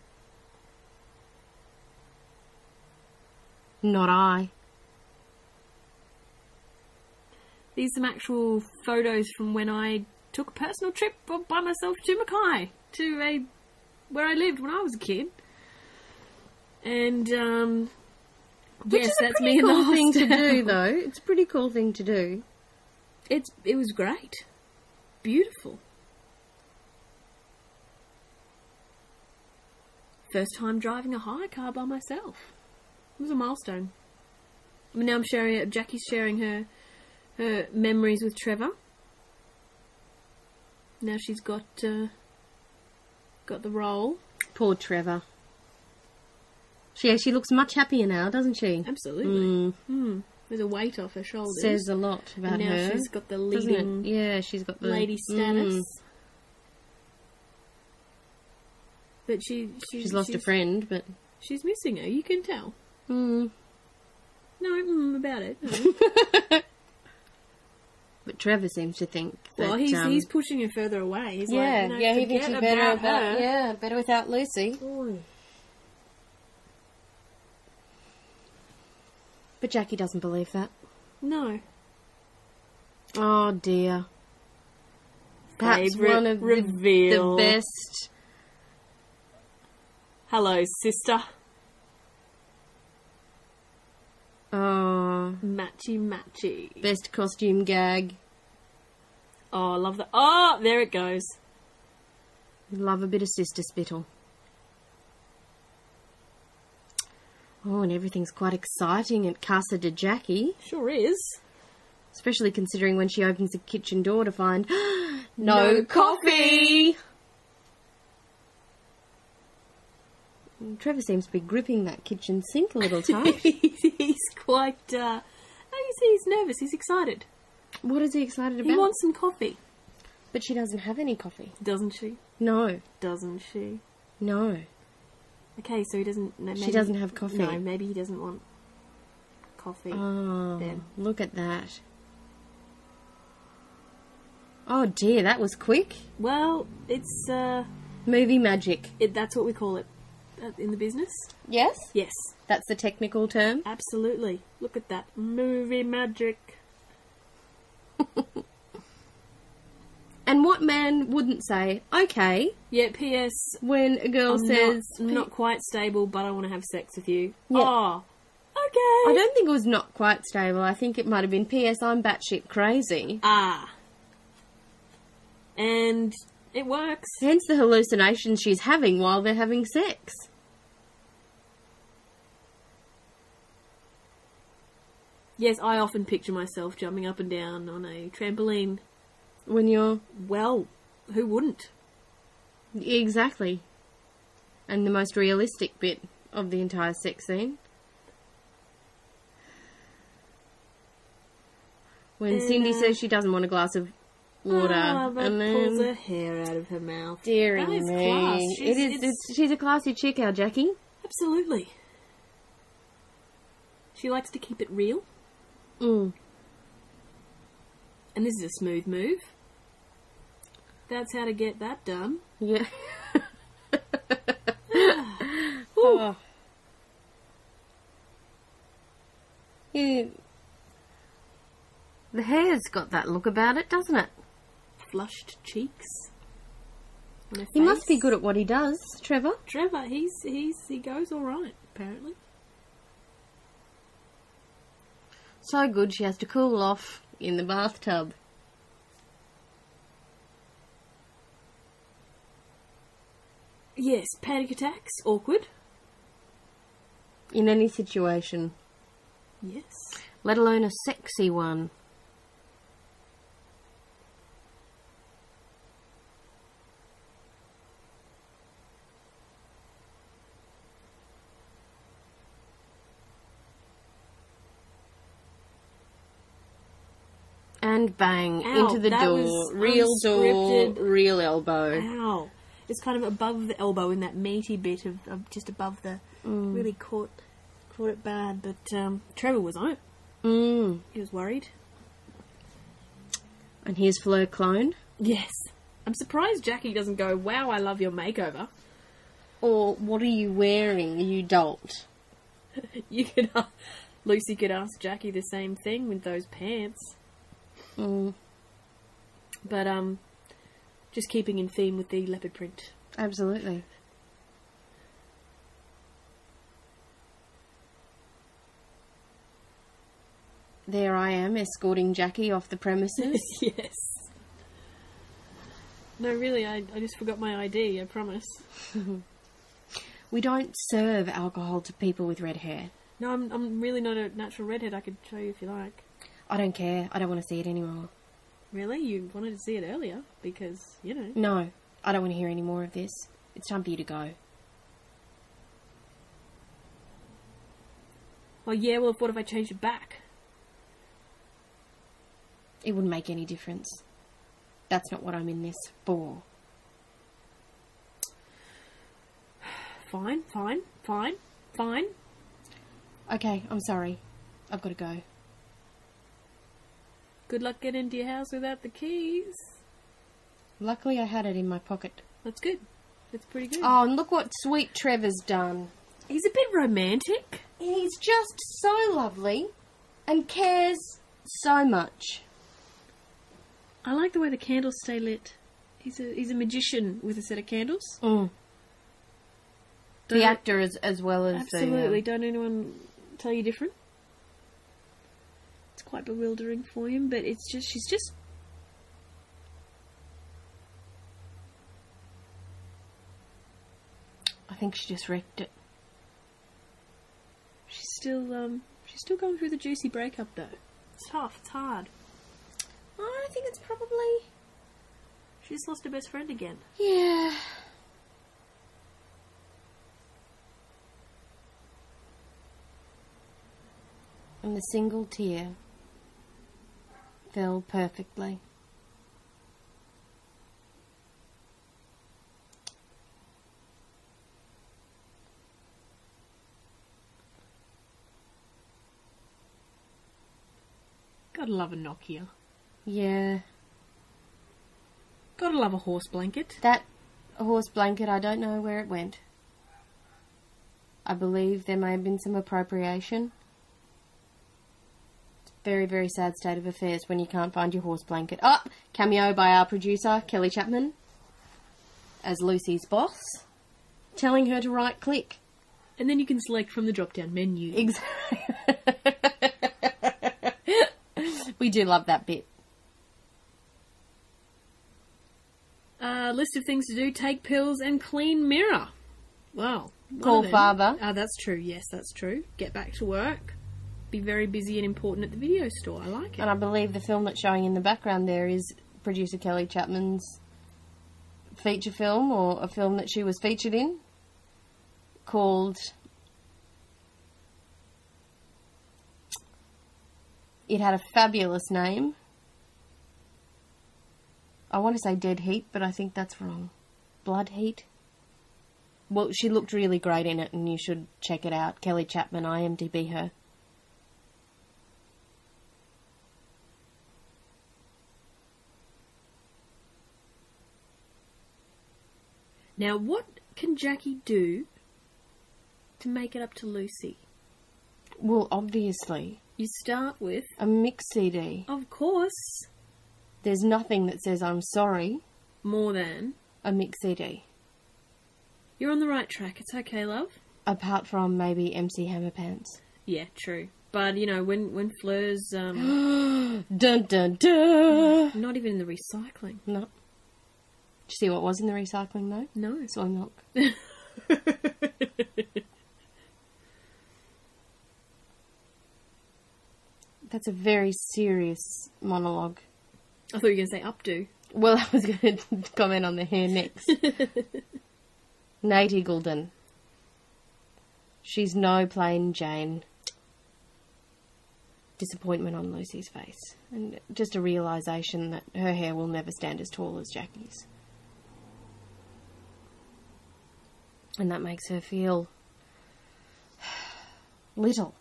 Not I. These are some actual photos from when I took a personal trip by myself to Mackay, where I lived when I was a kid. And, yes, that's me in the hostel. Thing to do, though. It's a pretty cool thing to do. It was great. Beautiful. First time driving a hire car by myself. It was a milestone. I mean, now Jackie's sharing her memories with Trevor. Now she's got the role. Poor Trevor. She looks much happier now, doesn't she? Absolutely. There's a weight off her shoulders. Says a lot about and now her. She's got the leading. Yeah, she's got the lady status. But she's lost a friend, but she's missing her. You can tell. No, about it. No. But Trevor seems to think that... Well, he's pushing her further away. He's like, he thinks she's better without Lucy. Oy. But Jackie doesn't believe that. No. Oh dear. Perhaps Favourite one of reveal. the best. Hello, sister. Oh. Matchy. Best costume gag. Oh, I love that. Oh, there it goes. Love a bit of sister spittle. Oh, and everything's quite exciting at Casa de Jackie. Sure is. Especially considering when she opens the kitchen door to find no coffee. And Trevor seems to be gripping that kitchen sink a little tight. He's quite... he's nervous. He's excited. What is he excited about? He wants some coffee. But she doesn't have any coffee. Doesn't she? No. Doesn't she? No. Okay, so he doesn't... No, maybe, she doesn't have coffee. No, maybe he doesn't want coffee. Oh, then. Look at that. Oh dear, that was quick. Well, it's... movie magic. That's what we call it in the business. Yes? Yes. That's the technical term? Absolutely. Look at that. Movie magic. And what man wouldn't say, okay, Yeah, P.S. when a girl says... I'm not quite stable, but I want to have sex with you. Yeah. Oh, okay. I don't think it was not quite stable. I think it might have been, P.S. I'm batshit crazy. Ah. And it works. Hence the hallucinations she's having while they're having sex. Yes, I often picture myself jumping up and down on a trampoline. When you're... Well, who wouldn't? Exactly. And the most realistic bit of the entire sex scene. When Cindy says she doesn't want a glass of water. but and pulls then, her hair out of her mouth. dearie That is me. class. She's a classy chick, our Jackie. Absolutely. She likes to keep it real. Mm. And this is a smooth move. That's how to get that done. Yeah. Ooh. Oh. Yeah. The hair's got that look about it, doesn't it? Flushed cheeks. On her He must face. be good at what he does, Trevor. Trevor, he goes all right, apparently. So good she has to cool off in the bathtub. Yes, panic attacks, awkward. In any situation. Yes. Let alone a sexy one. And bang, Ow, into the that door. was Real door, unscripted. real elbow. Ow. It's kind of above the elbow in that meaty bit of just above the... Really caught it bad, but Trevor was on it. Mm. He was worried. And here's Fleur clone. Yes. I'm surprised Jackie doesn't go, wow, I love your makeover. Or, what are you wearing, you dolt? You could... Lucy could ask Jackie the same thing with those pants. Mm. But, just keeping in theme with the leopard print. Absolutely. There I am, escorting Jackie off the premises. Yes. No, really, I just forgot my ID, I promise. We don't serve alcohol to people with red hair. No, I'm really not a natural redhead. I could show you if you like. I don't care. I don't want to see it anymore. Really? You wanted to see it earlier? Because, you know. No, I don't want to hear any more of this. It's time for you to go. Well, yeah, well, what if I changed it back? It wouldn't make any difference. That's not what I'm in this for. Fine. Okay, I'm sorry. I've got to go. Good luck getting into your house without the keys. Luckily I had it in my pocket. That's good. That's pretty good. Oh, and look what sweet Trevor's done. He's a bit romantic. He's just so lovely and cares so much. I like the way the candles stay lit. He's a magician with a set of candles. Mm. The actor as well as absolutely. Don't anyone tell you different? It's quite bewildering for him, but it's just she's just. I think she just wrecked it. She's still going through the juicy breakup though. It's tough. It's hard. I think it's probably... She just lost her best friend again. Yeah. And the single tear fell perfectly. Gotta love a Nokia. Yeah. Gotta love a horse blanket. That horse blanket, I don't know where it went. I believe there may have been some appropriation. It's a very, very sad state of affairs when you can't find your horse blanket. Oh, cameo by our producer, Kelly Chapman, as Lucy's boss, telling her to right-click. And then you can select from the drop-down menu. Exactly. We do love that bit. List of things to do: take pills and clean mirror. Wow. Call father. That's true. Yes, that's true. Get back to work. Be very busy and important at the video store. I like it. And I believe the film that's showing in the background there is producer Kelly Chapman's feature film, or a film that she was featured in, called... It had a fabulous name. I want to say dead heat, but I think that's wrong. Blood heat? Well, she looked really great in it, and you should check it out. Kelly Chapman, IMDb her. Now, what can Jackie do to make it up to Lucy? Well, obviously, You start with, a mix CD. of course, There's nothing that says I'm sorry. more than. A mix CD. You're on the right track. It's okay, love. Apart from maybe MC Hammerpants. Yeah, true. But, you know, when Fleur's Dun dun dun! not even in the recycling. No. Did you see what was in the recycling though? No. Soy milk. That's a very serious monologue. I thought you were going to say updo. Well, I was going to comment on the hair next. Nate Eagleton. She's no plain Jane. Disappointment on Lucy's face. And just a realisation that her hair will never stand as tall as Jackie's. And that makes her feel little.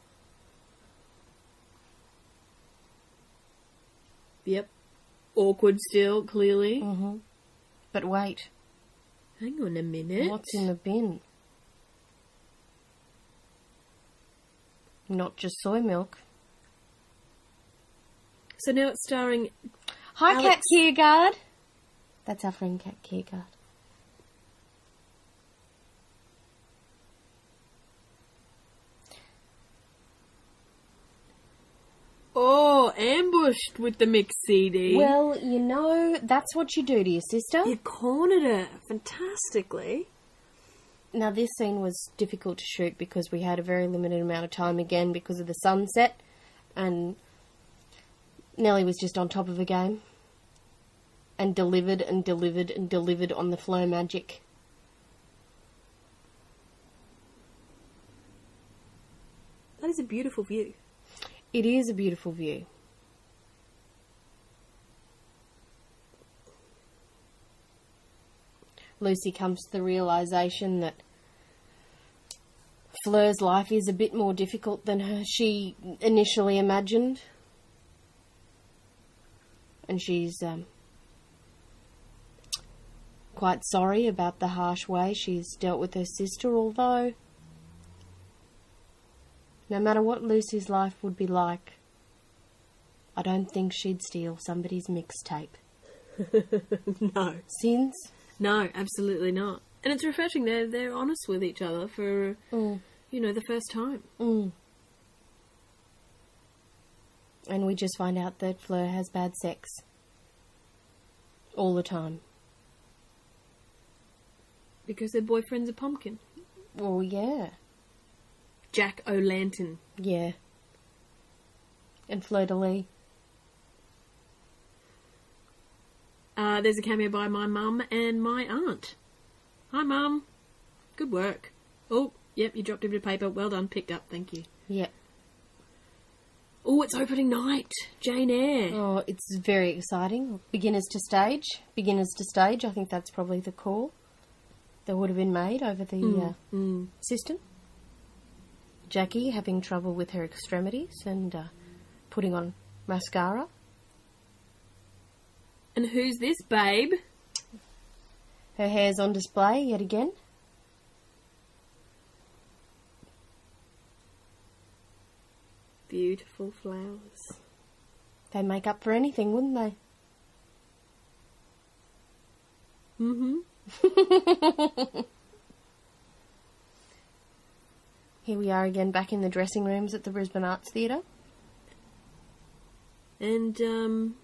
Yep. Awkward still, clearly. Mm-hmm. But wait. Hang on a minute. What's in the bin? Not just soy milk. So now it's starring... Hi, Alex. Cat Kiergaard. That's our friend Cat Kiergaard. Oh, ambushed with the mix CD. Well, you know, that's what you do to your sister. You cornered her fantastically. Now, this scene was difficult to shoot because we had a very limited amount of time again because of the sunset, and Nellie was just on top of the game and delivered and delivered and delivered on the flow magic. That is a beautiful view. It is a beautiful view. Lucy comes to the realisation that Fleur's life is a bit more difficult than she initially imagined. And she's quite sorry about the harsh way she's dealt with her sister, although no matter what Lucy's life would be like, I don't think she'd steal somebody's mixtape. No. Sins? No, absolutely not. And it's refreshing. They're honest with each other for, you know, the first time. Mm. And we just find out that Fleur has bad sex. All the time. Because their boyfriend's a pumpkin. Well, yeah. Jack O'Lantern. Yeah. And Fleur de Lis. There's a cameo by my mum and my aunt. Hi, Mum. Good work. Oh, yep, you dropped a bit of paper. Well done. Picked up. Thank you. Yeah. Oh, it's opening night. Jane Eyre. Oh, it's very exciting. Beginners to stage. Beginners to stage. I think that's probably the call that would have been made over the system. Jackie having trouble with her extremities and putting on mascara. And who's this, babe? Her hair's on display yet again. Beautiful flowers. They'd make up for anything, wouldn't they? Mm-hmm. Here we are again back in the dressing rooms at the Brisbane Arts Theatre. And,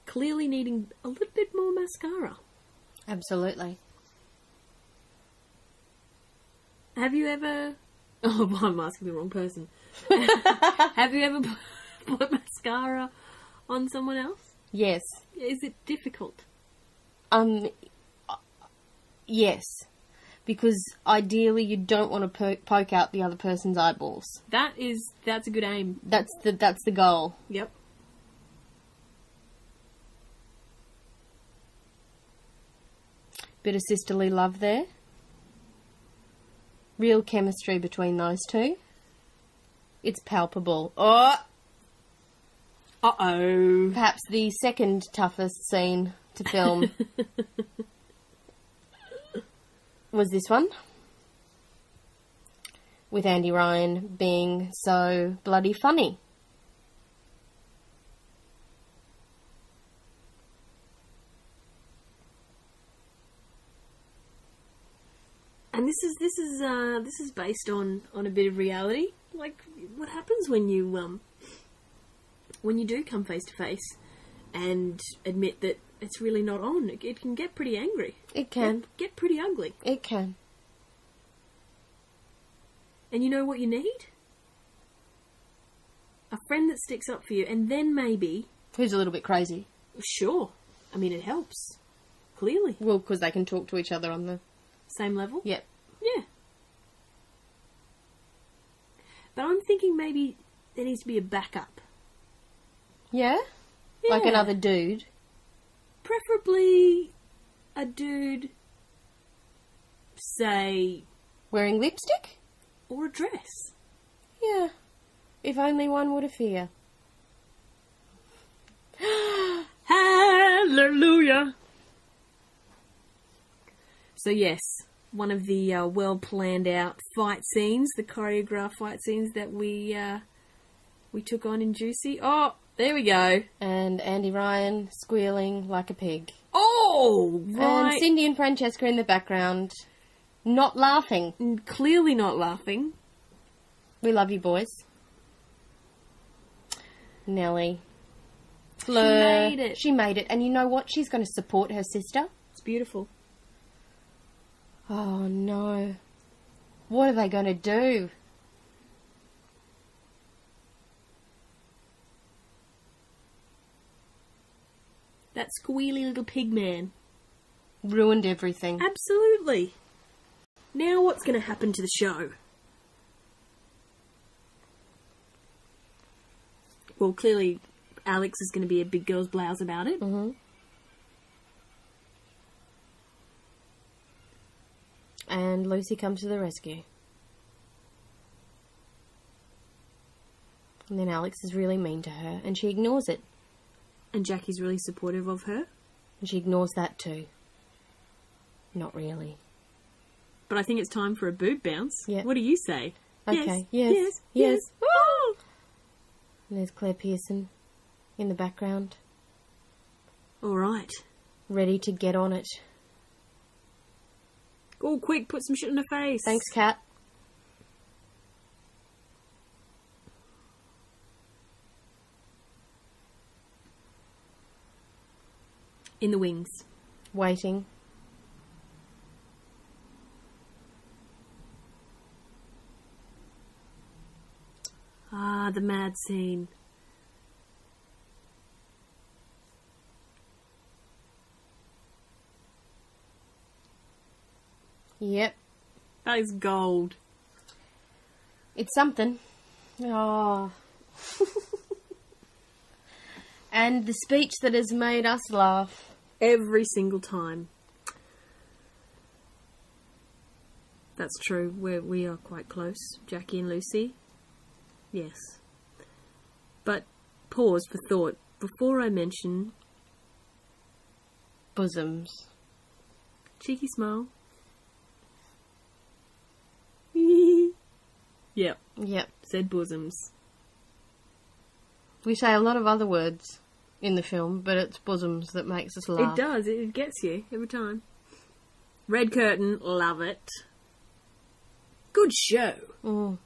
clearly needing a little bit more mascara. Absolutely. Have you ever... Oh, well, I'm asking the wrong person. Have you ever put mascara on someone else? Yes. Is it difficult? Yes. Because ideally you don't want to poke out the other person's eyeballs. That's a good aim. That's the goal. Yep. Bit of sisterly love there. Real chemistry between those two. It's palpable. Oh! Uh-oh. Perhaps the second toughest scene to film was this one. With Andy Ryan being so bloody funny. And this is based on a bit of reality. Like, what happens when you do come face to face and admit that it's really not on? It can get pretty angry. It can. Get pretty ugly. It can. And you know what you need? A friend that sticks up for you, and then maybe... Who's a little bit crazy. Sure. I mean, it helps. Clearly. Well, because they can talk to each other on the... Same level? Yep. Yeah. But I'm thinking maybe there needs to be a backup. Yeah? Like another dude. Preferably a dude, say... Wearing lipstick? Or a dress. Yeah. If only one would appear. Hallelujah! So yes, one of the well-planned out fight scenes, the choreographed fight scenes that we took on in JUCY. Oh, there we go. And Andy Ryan squealing like a pig. Oh, right. And Cindy and Francesca in the background, not laughing. Clearly not laughing. We love you, boys. Nellie. Fleur. She made it. She made it. And you know what? She's going to support her sister. It's beautiful. Oh, no. What are they going to do? That squealy little pig man. Ruined everything. Absolutely. Now what's going to happen to the show? Well, clearly Alex is going to be a big girl's blouse about it. Mm-hmm. And Lucy comes to the rescue. And then Alex is really mean to her, and she ignores it. And Jackie's really supportive of her. And she ignores that too. Not really. But I think it's time for a boob bounce. Yeah. What do you say? Okay. Yes. Yes. Yes. Oh! And there's Claire Pearson in the background, All right. ready to get on it. Oh, quick, put some shit in her face. Thanks, Kat. In the wings. Waiting. Ah, the mad scene. Yep. That is gold. It's something. Oh. And the speech that has made us laugh. Every single time. That's true. We are quite close, Jackie and Lucy. Yes. But pause for thought. Before I mention... Bosoms. Cheeky smile. Yep. Yep. Said bosoms. We say a lot of other words in the film, but it's bosoms that makes us laugh. It does. It gets you every time. Red curtain. Love it. Good show. Mm.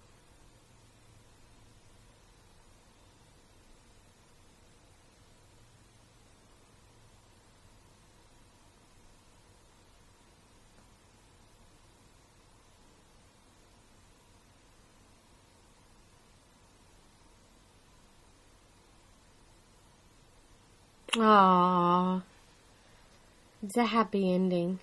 Aww. It's a happy ending.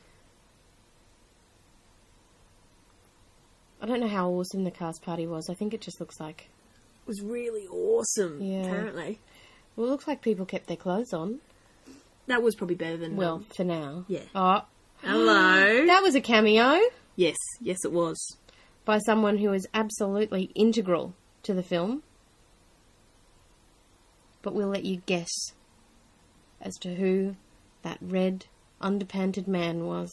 I don't know how awesome the cast party was. I think it just looks like... It was really awesome, Yeah. apparently. Well, it looks like people kept their clothes on. That was probably better than... Well, for now. Yeah. Oh, Hello. That was a cameo Yes, it was. by someone who is absolutely integral to the film. But we'll let you guess as to who that red, underpanted man was.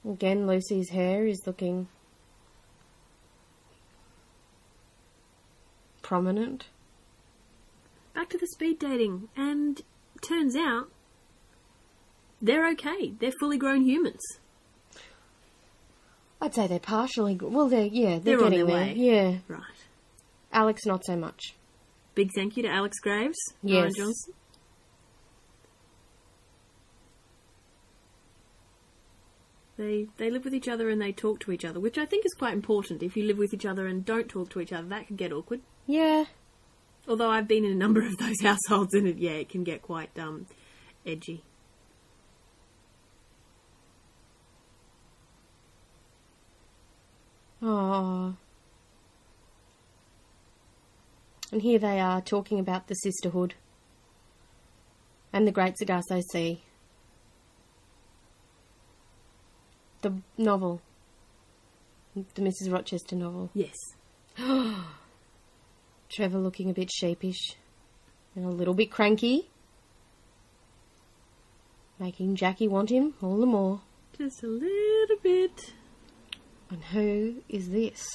Again, Lucy's hair is looking prominent. Back to the speed dating, and turns out they're okay. They're fully grown humans. I'd say they're partially good. Well, they're They're on getting their there. way. Yeah. Right. Alex, not so much. Big thank you to Alex Graves, Yes. Ryan Johnson. They live with each other and they talk to each other, which I think is quite important. If you live with each other and don't talk to each other, that can get awkward. Yeah. Although I've been in a number of those households and it can get quite edgy. Oh. And here they are talking about the sisterhood and the Great Sargasso Sea. The novel. The Mrs. Rochester novel. Yes. Trevor looking a bit sheepish and a little bit cranky. Making Jackie want him all the more. Just a little bit. And who is this?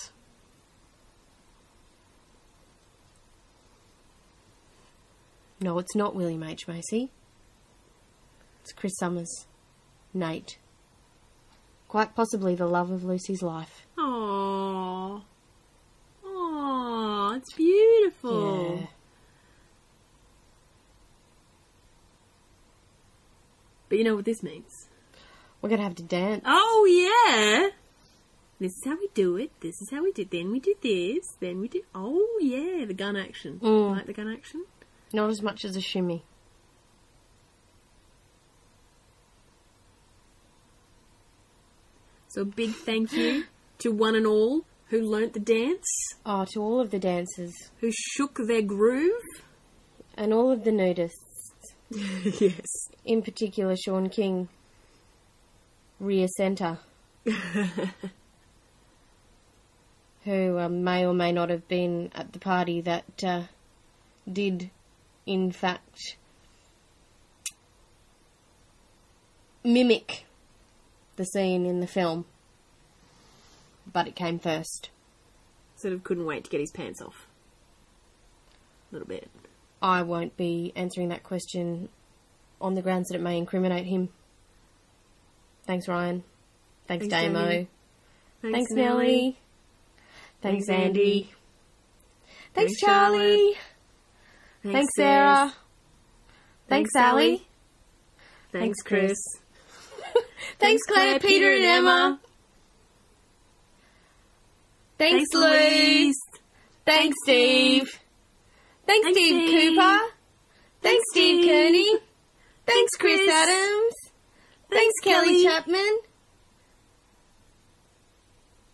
No, it's not William H. Macy. It's Chris Summers. Nate. Quite possibly the love of Lucy's life. Aww. Aww, it's beautiful. Yeah. But you know what this means? We're going to have to dance. Oh, yeah. This is how we do it. This is how we do it. Then we do this. Then we do... Oh, yeah, the gun action. Mm. Like the gun action? Not as much as a shimmy. So a big thank you to one and all who learnt the dance, Oh, to all of the dancers. who shook their groove. And all of the nudists. Yes. In particular, Sean King. Rear centre. Who may or may not have been at the party that did, in fact, mimic the scene in the film. But it came first. Sort of couldn't wait to get his pants off. A little bit. I won't be answering that question on the grounds that it may incriminate him. Thanks, Ryan. Thanks, Damo. Andy. Thanks, Nellie. Thanks, Thanks, Andy. Andy. Thanks, Charlie. Thanks, Sarah. Thanks, Sally. Thanks, Chris. Thanks, Claire, Peter, and Emma. Thanks, Louise. Thanks, Steve. Thanks, Steve Cooper. Thanks, Steve Kearney. Thanks, Chris Adams. Thanks, Kelly Chapman.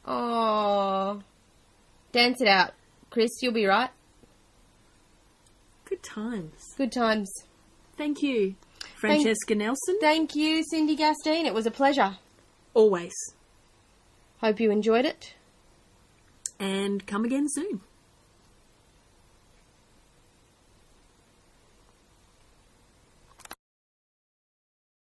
Oh. Dance it out. Chris, you'll be right. Good times. Good times. Thank you, Francesca Nelson. Thank you, Cindy Gastine. It was a pleasure. Always. Hope you enjoyed it. And come again soon.